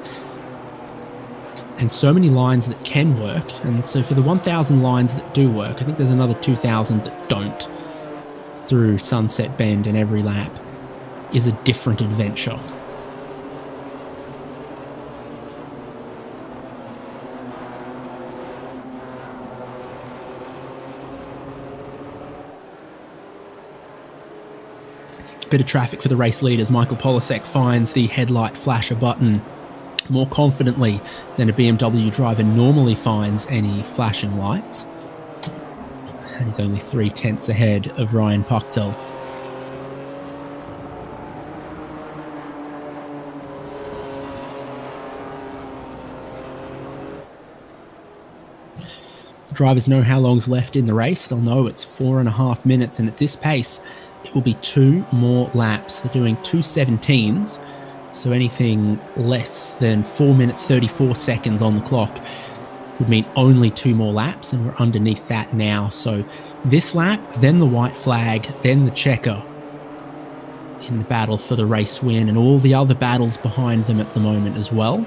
and so many lines that can work. And so for the 1,000 lines that do work, I think there's another 2,000 that don't through Sunset Bend, and every lap is a different adventure. Bit of traffic for the race leaders. Michael Polasek finds the headlight flasher button more confidently than a BMW driver normally finds any flashing lights. And he's only 3/10 ahead of Ryan Puchtel. The drivers know how long's left in the race. They'll know it's 4.5 minutes, and at this pace, it will be 2 more laps. They're doing 2:17s, so anything less than 4 minutes 34 seconds on the clock would mean only 2 more laps, and we're underneath that now. So this lap, then the white flag, then the checker in the battle for the race win, and all the other battles behind them at the moment as well.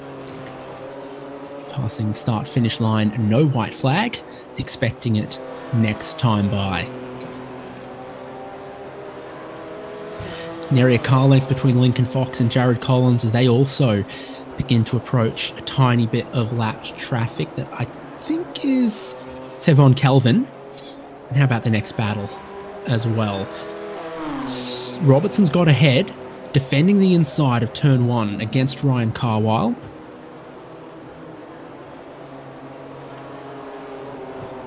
Passing the start-finish line, no white flag, expecting it next time by. Nary a car length between Lincoln Fox and Jared Collins as they also begin to approach a tiny bit of lapped traffic that I think is Tevon Kelvin. And how about the next battle as well? Robertson's got ahead, defending the inside of turn 1 against Ryan Carwile.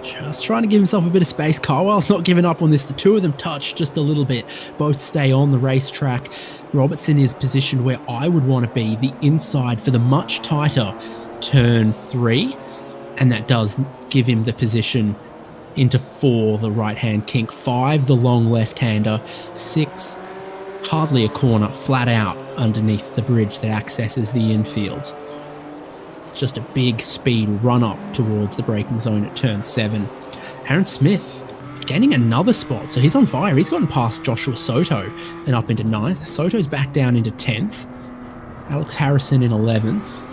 Just trying to give himself a bit of space. Carwile's not giving up on this. The two of them touch just a little bit. Both stay on the racetrack. Robertson is positioned where I would want to be, the inside for the much tighter turn 3. And that does give him the position into 4, the right-hand kink. 5, the long left-hander. 6, hardly a corner, flat out underneath the bridge that accesses the infield. Just a big speed run up towards the braking zone at turn 7. Aaron Smith gaining another spot, so he's on fire. He's gotten past Joshua Soto and up into 9th. Soto's back down into 10th. Alex Harrison in 11th.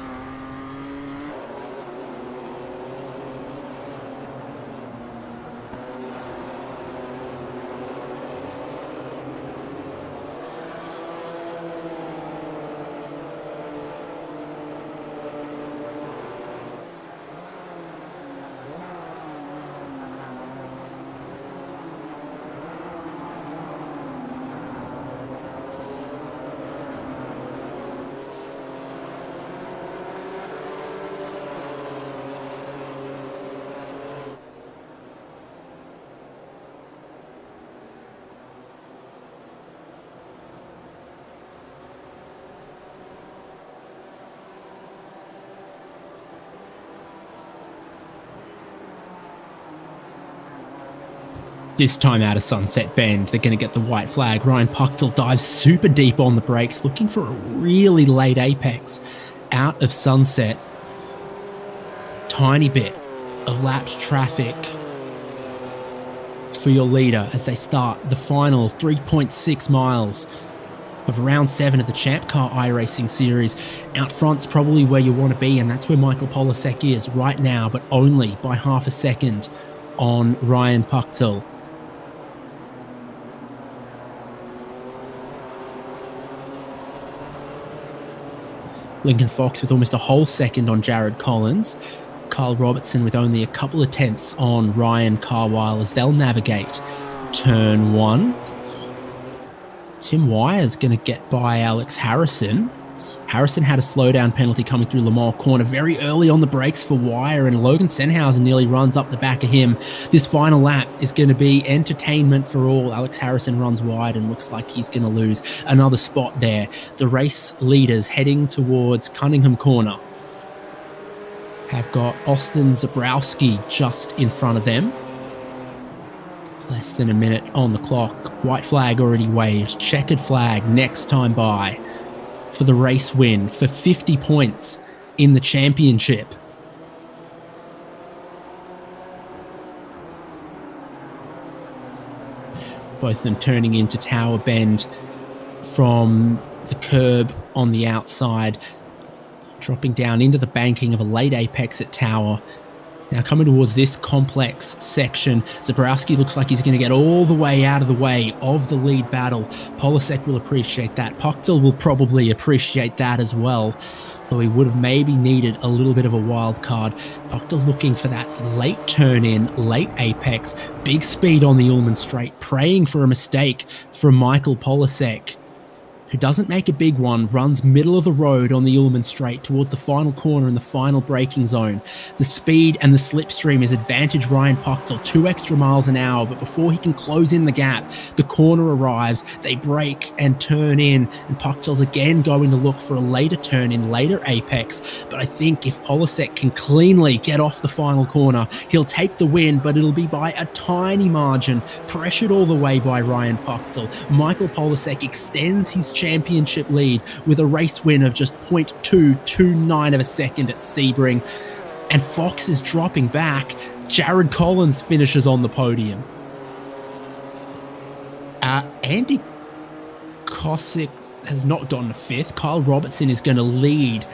This time out of Sunset Bend, they're going to get the white flag. Ryan Puchtel dives super deep on the brakes, looking for a really late apex out of Sunset. Tiny bit of lapped traffic for your leader as they start the final 3.6 miles of round 7 of the ChampCar iRacing series. Out front's probably where you want to be, and that's where Michael Polasek is right now, but only by half a second on Ryan Puchtel. Lincoln Fox with almost a whole second on Jared Collins. Kyle Robertson with only a couple of tenths on Ryan Carwile as they'll navigate turn 1. Tim Wyer's going to get by Alex Harrison. Harrison had a slowdown penalty coming through Le Mans corner very early on the brakes for Wyer, and Logan Senhauser nearly runs up the back of him. This final lap is going to be entertainment for all. Alex Harrison runs wide and looks like he's going to lose another spot there. The race leaders heading towards Cunningham corner have got Austin Zabrowski just in front of them. Less than a minute on the clock. White flag already waved. Checkered flag next time by for the race win, for 50 points in the championship. Both of them turning into Tower Bend from the curb on the outside, dropping down into the banking of a late apex at Tower. Now coming towards this complex section, Zabrowski looks like he's going to get all the way out of the way of the lead battle. Polasek will appreciate that. Puchtel will probably appreciate that as well, though he would have maybe needed a little bit of a wild card. Puchtel's looking for that late turn in, late apex, big speed on the Ullman straight, praying for a mistake from Michael Polasek, who doesn't make a big one, runs middle of the road on the Ullman straight towards the final corner in the final braking zone. The speed and the slipstream is advantage Ryan Puchtel, 2 extra miles an hour, but before he can close in the gap, the corner arrives, they brake and turn in, and Puchtel's again going to look for a later turn in, later apex. But I think if Polasek can cleanly get off the final corner, he'll take the win, but it'll be by a tiny margin, pressured all the way by Ryan Puchtel. Michael Polasek extends his championship lead with a race win of just 0.229 of a second at Sebring, and Fox is dropping back. Jared Collins finishes on the podium. Andy Kosick has not gotten a 5th. Kyle Robertson is going to lead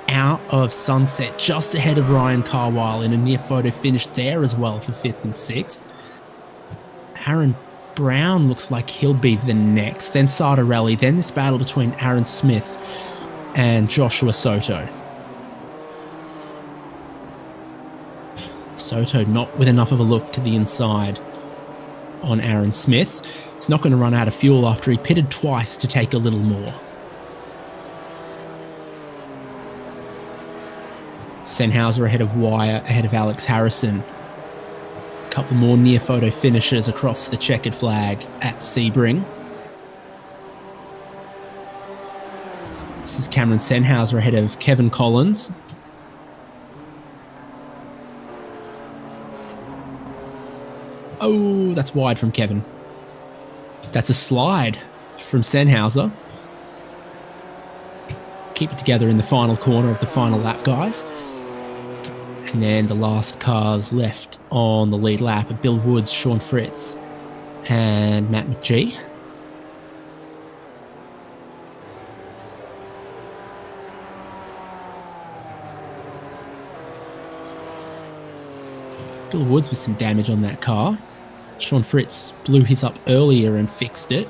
out of Sunset just ahead of Ryan Carwile in a near photo finish there as well for 5th and 6th. Aaron Brown looks like he'll be the next, then Sardarelli, then this battle between Aaron Smith and Joshua Soto. Soto not with enough of a look to the inside on Aaron Smith. He's not going to run out of fuel after he pitted twice to take a little more. Senhauser ahead of Wyer, ahead of Alex Harrison. Couple more near photo finishes across the checkered flag at Sebring. This is Cameron Senhauser ahead of Kevin Collins. Oh, that's wide from Kevin. That's a slide from Senhauser. Keep it together in the final corner of the final lap, guys. And then the last cars left on the lead lap are Bill Woods, Sean Fritz, and Matt McGee. Bill Woods with some damage on that car. Sean Fritz blew his up earlier and fixed it.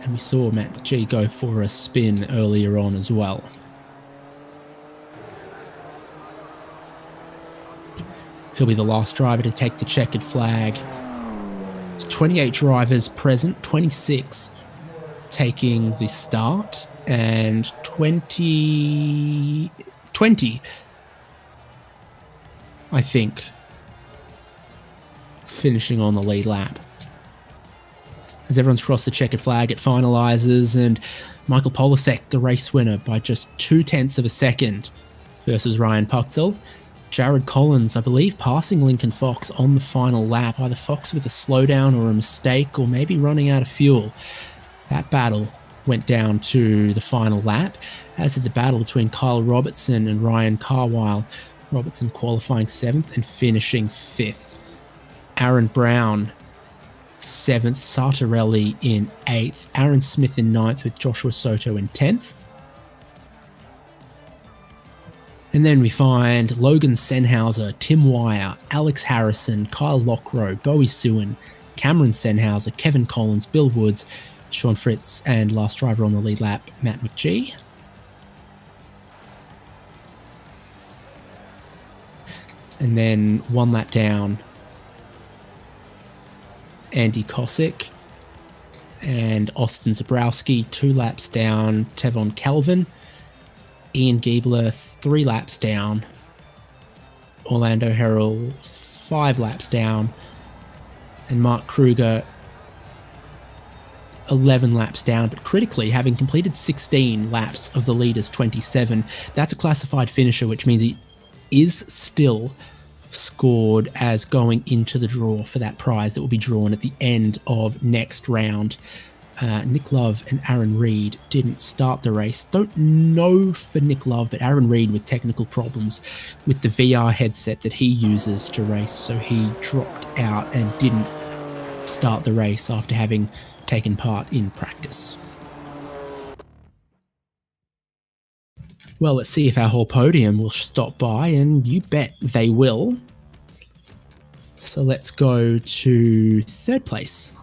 And we saw Matt McGee go for a spin earlier on as well. He'll be the last driver to take the checkered flag. There's 28 drivers present, 26 taking the start, and 20, I think, finishing on the lead lap. As everyone's crossed the checkered flag, it finalises, and Michael Polasek, the race winner, by just 0.2 of a second versus Ryan Puchtel. Jared Collins, I believe, passing Lincoln Fox on the final lap, either Fox with a slowdown or a mistake, or maybe running out of fuel. That battle went down to the final lap, as did the battle between Kyle Robertson and Ryan Carwile. Robertson qualifying 7th and finishing 5th. Aaron Brown 7th, Sartarelli in 8th, Aaron Smith in 9th with Joshua Soto in 10th. And then we find Logan Senhauser, Tim Wyer, Alex Harrison, Kyle Lockrow, Bowie Suin, Cameron Senhauser, Kevin Collins, Bill Woods, Sean Fritz, and last driver on the lead lap, Matt McGee. And then 1 lap down, Andy Kosick and Austin Zabrowski. 2 laps down, Tevon Calvin. Ian Giebler, 3 laps down. Orlando Harrell, 5 laps down. And Mark Kruger, 11 laps down. But critically, having completed 16 laps of the leader's 27, that's a classified finisher, which means he is still scored as going into the draw for that prize that will be drawn at the end of next round. Nick Love and Aaron Reed didn't start the race. Don't know for Nick Love, but Aaron Reed with technical problems with the VR headset that he uses to race, so he dropped out and didn't start the race after having taken part in practice. Well, let's see if our whole podium will stop by, and you bet they will. So let's go to 3rd place.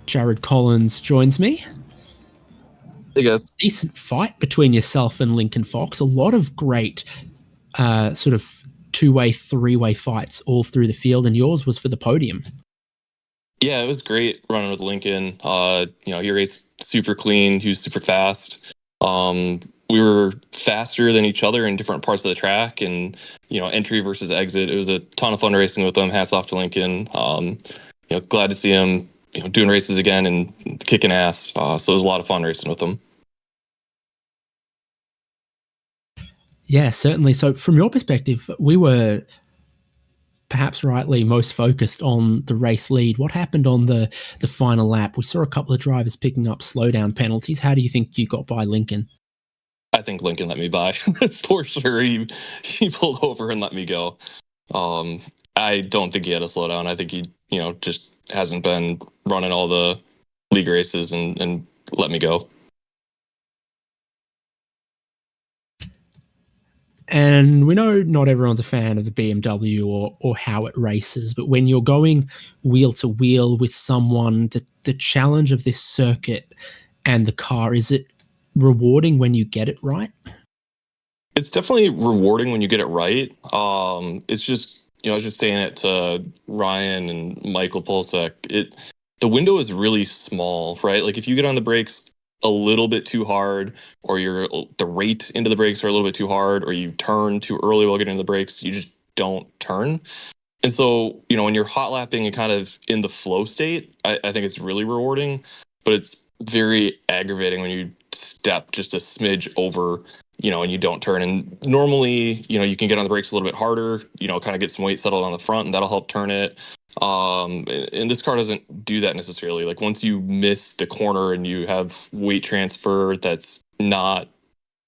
Jared Collins joins me. Hey guys. Decent fight between yourself and Lincoln Fox. A lot of great sort of 2-way, 3-way fights all through the field, and yours was for the podium. Yeah, it was great running with Lincoln. He raced super clean. He was super fast. We were faster than each other in different parts of the track, and entry versus exit. It was a ton of fun racing with him. Hats off to Lincoln. Glad to see him doing races again and kicking ass. So it was a lot of fun racing with him. Yeah, certainly. So from your perspective, we were perhaps rightly most focused on the race lead. What happened on the final lap? We saw a couple of drivers picking up slowdown penalties. How do you think you got by Lincoln? I think Lincoln let me by for sure. He pulled over and let me go. I don't think he had a slowdown. I think he just hasn't been running all the league races and let me go. And we know not everyone's a fan of the BMW or how it races, but when you're going wheel to wheel with someone, the challenge of this circuit and the car, is it rewarding when you get it right? It's definitely rewarding when you get it right. It's just, I was just saying it to Ryan and Michael Polsek. The window is really small, right? Like if you get on the brakes a little bit too hard, or the rate into the brakes are a little bit too hard, or you turn too early while getting into the brakes, you just don't turn. And so, when you're hot lapping and kind of in the flow state, I think it's really rewarding, but it's very aggravating when you step just a smidge over, and you don't turn. And normally, you can get on the brakes a little bit harder, kind of get some weight settled on the front, and that'll help turn it. And this car doesn't do that necessarily. Like once you miss the corner and you have weight transfer that's not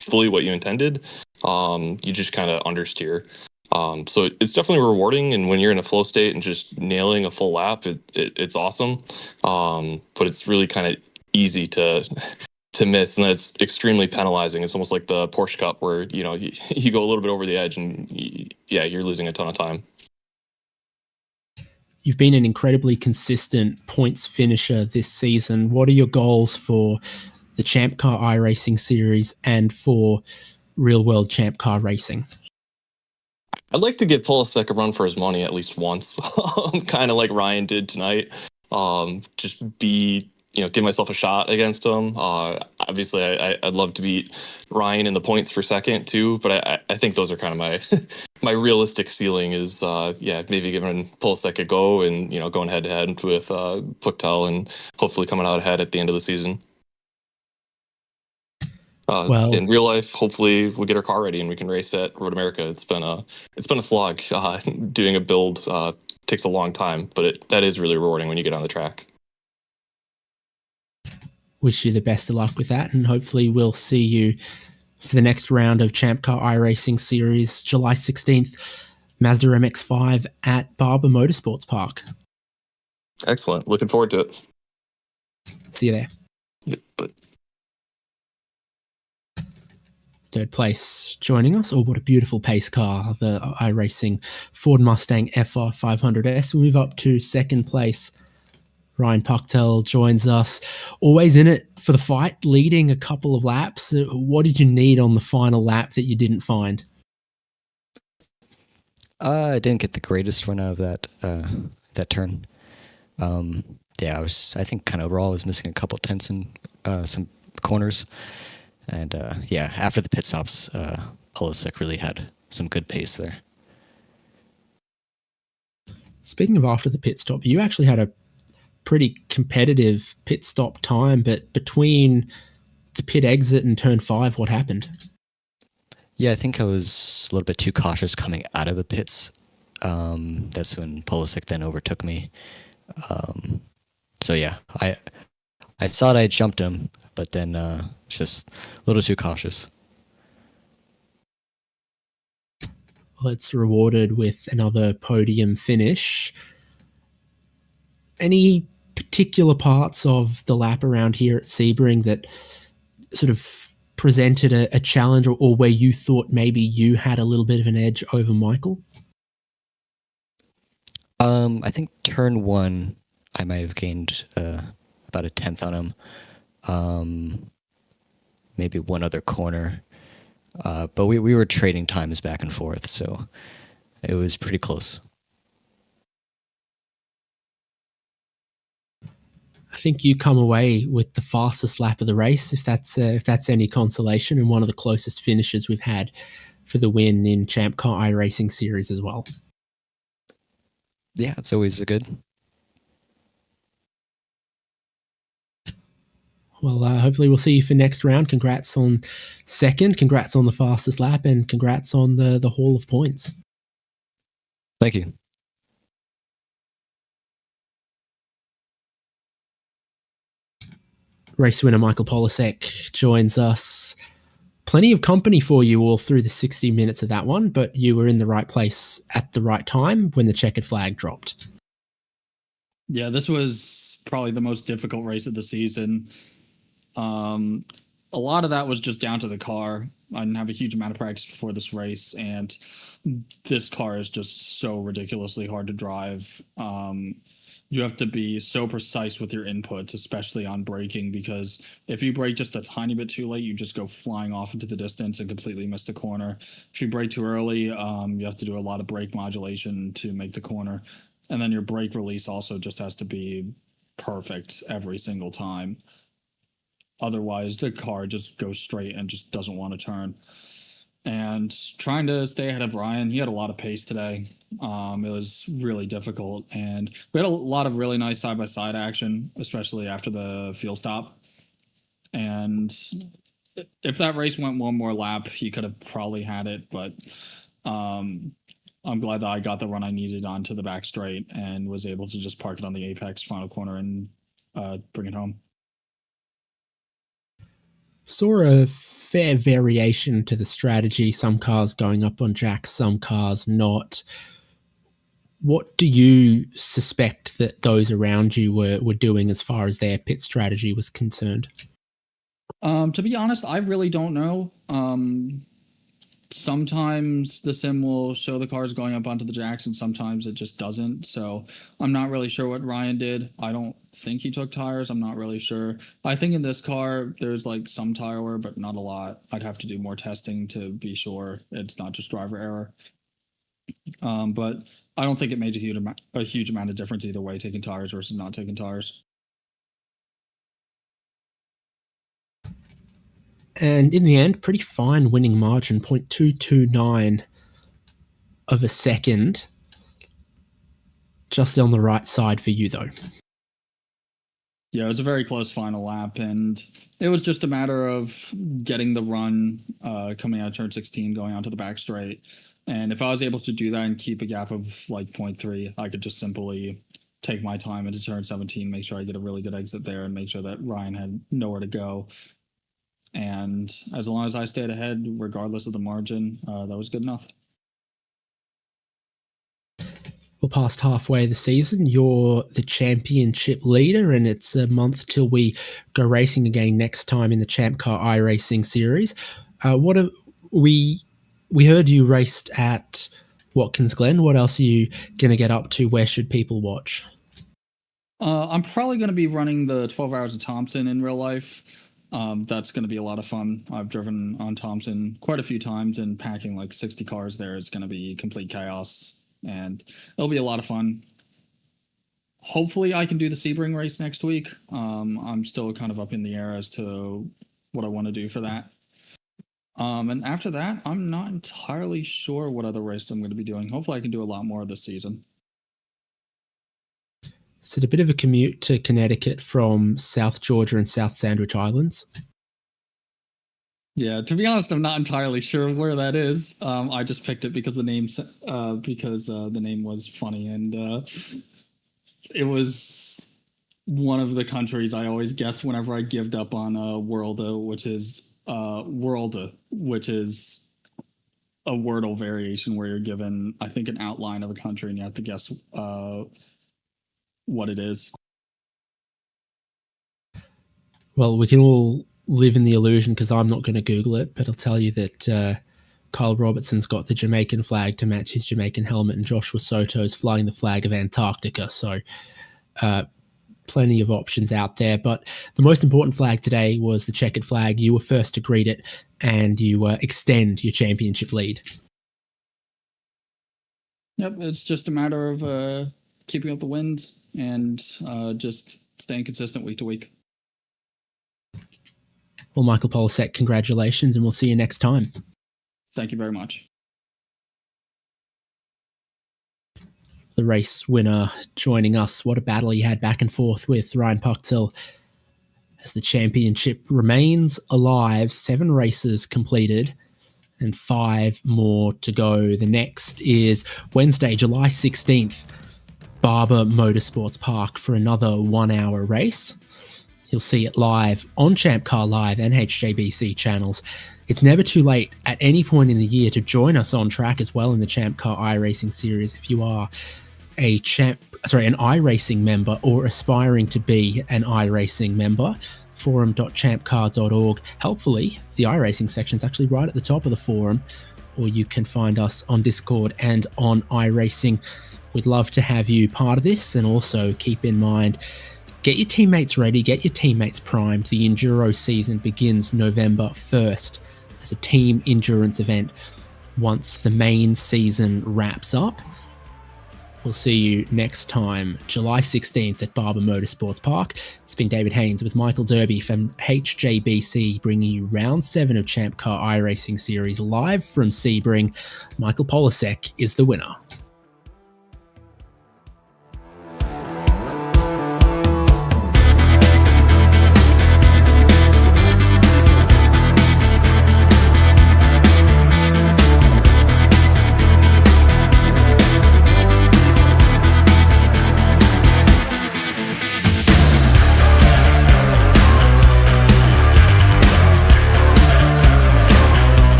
fully what you intended, you just kind of understeer. So it's definitely rewarding, and when you're in a flow state and just nailing a full lap, it's awesome. But it's really kind of easy to miss, and that's extremely penalizing. It's almost like the Porsche Cup where you go a little bit over the edge, and you're losing a ton of time. You've been an incredibly consistent points finisher this season. What are your goals for the ChampCar iRacing series and for real world ChampCar racing? I'd like to give Polsek a run for his money at least once, kind of like Ryan did tonight. Just give myself a shot against him. Obviously, I'd love to beat Ryan in the points for second too, but I think those are kind of my my realistic ceiling is maybe giving Polsek a go and going head to head with Puchtel and hopefully coming out ahead at the end of the season. In real life, hopefully we'll get our car ready and we can race at Road America. It's been a slog. Doing a build takes a long time, but that is really rewarding when you get on the track. Wish you the best of luck with that, and hopefully we'll see you for the next round of ChampCar iRacing Series, July 16th, Mazda MX-5 at Barber Motorsports Park. Excellent. Looking forward to it. See you there. Yep, but Third place joining us. Oh, what a beautiful pace car, the iRacing Ford Mustang FR 500S. We move up to second place. Ryan Pucktel joins us. Always in it for the fight, leading a couple of laps. What did you need on the final lap that you didn't find? I didn't get the greatest run out of that turn. I think kind of overall I was missing a couple tenths in some corners. And after the pit stops, Pulisic really had some good pace there. Speaking of after the pit stop, you actually had a pretty competitive pit stop time, but between the pit exit and turn 5, what happened? Yeah, I think I was a little bit too cautious coming out of the pits. That's when Pulisic then overtook me. I thought I jumped him, but then just a little too cautious. Well, it's rewarded with another podium finish. Any particular parts of the lap around here at Sebring that sort of presented a challenge, or where you thought maybe you had a little bit of an edge over Michael? I think turn 1, I might have gained about a tenth on him. Maybe one other corner. But we were trading times back and forth, so it was pretty close. I think you come away with the fastest lap of the race, if that's any consolation, and one of the closest finishes we've had for the win in ChampCar iRacing Series as well. Yeah, it's always a good. Well, hopefully we'll see you for next round. Congrats on second, congrats on the fastest lap, and congrats on the haul of points. Thank you. Race winner Michael Pulisic joins us. Plenty of company for you all through the 60 minutes of that one, but you were in the right place at the right time when the checkered flag dropped. Yeah, this was probably the most difficult race of the season. A lot of that was just down to the car. I didn't have a huge amount of practice before this race, and this car is just so ridiculously hard to drive. You have to be so precise with your inputs, especially on braking, because if you brake just a tiny bit too late, you just go flying off into the distance and completely miss the corner. If you brake too early, you have to do a lot of brake modulation to make the corner. And then your brake release also just has to be perfect every single time. Otherwise, the car just goes straight and just doesn't want to turn. And trying to stay ahead of Ryan, he had a lot of pace today. It was really difficult. And we had a lot of really nice side-by-side action, especially after the fuel stop. And if that race went one more lap, he could have probably had it. But I'm glad that I got the run I needed onto the back straight and was able to just park it on the apex final corner and bring it home. Saw a fair variation to the strategy. Some cars going up on jacks, some cars not. What do you suspect that those around you were doing as far as their pit strategy was concerned? To be honest, I really don't know. Sometimes the sim will show the cars going up onto the jacks, and sometimes it just doesn't. So I'm not really sure what Ryan did. I don't think he took tires. I'm not really sure. I think in this car, there's like some tire wear, but not a lot. I'd have to do more testing to be sure it's not just driver error. But I don't think it made a huge amount of difference either way, taking tires versus not taking tires. And in the end, pretty fine winning margin, 0.229 of a second. Just on the right side for you, though. Yeah, it was a very close final lap, and it was just a matter of getting the run coming out of turn 16, going onto the back straight. And if I was able to do that and keep a gap of like 0.3, I could just simply take my time into turn 17, make sure I get a really good exit there, and make sure that Ryan had nowhere to go. And as long as I stayed ahead, regardless of the margin, that was good enough. Well, past halfway of the season, you're the championship leader, and it's a month till we go racing again next time in the ChampCar iRacing Series. What are, we heard you raced at Watkins Glen. What else are you going to get up to? Where should people watch? I'm probably going to be running the 12 Hours of Thompson in real life. That's going to be a lot of fun. I've driven on Thompson quite a few times, and packing like 60 cars there is going to be complete chaos, and it'll be a lot of fun. Hopefully I can do the Sebring race next week. I'm still kind of up in the air as to what I want to do for that. And after that, I'm not entirely sure what other race I'm going to be doing. Hopefully I can do a lot more this season. Is it a bit of a commute to Connecticut from South Georgia and South Sandwich Islands? Yeah, to be honest, I'm not entirely sure where that is. I just picked it because the name was funny, and it was one of the countries I always guessed whenever I gived up on Worlda, which is a Wordle variation where you're given, I think, an outline of a country and you have to guess what it is. Well, we can all live in the illusion because I'm not going to Google it, but I'll tell you that Kyle Robertson's got the Jamaican flag to match his Jamaican helmet, and Joshua Soto's flying the flag of Antarctica. So plenty of options out there. But the most important flag today was the checkered flag. You were first to greet it, and you extend your championship lead. Yep, it's just a matter of keeping up the wins and just staying consistent week to week. Well, Michael Polasek, congratulations, and we'll see you next time. Thank you very much. The race winner joining us. What a battle he had back and forth with Ryan Pucktill as the championship remains alive. 7 races completed and 5 more to go. The next is Wednesday, July 16th, Barber Motorsports Park for another 1-hour race. You'll see it live on ChampCar Live and HJBC channels. It's never too late at any point in the year to join us on track as well in the ChampCar iRacing series. If you are an iRacing member or aspiring to be an iRacing member, forum.champcar.org. Helpfully, the iRacing section is actually right at the top of the forum, or you can find us on Discord and on iRacing. We'd love to have you part of this, and also keep in mind, get your teammates ready, get your teammates primed. The Enduro season begins November 1st as a team endurance event once the main season wraps up. We'll see you next time, July 16th at Barber Motorsports Park. It's been David Haynes with Michael Derby from HJBC, bringing you round 7 of ChampCar iRacing Series live from Sebring. Michael Polasek is the winner.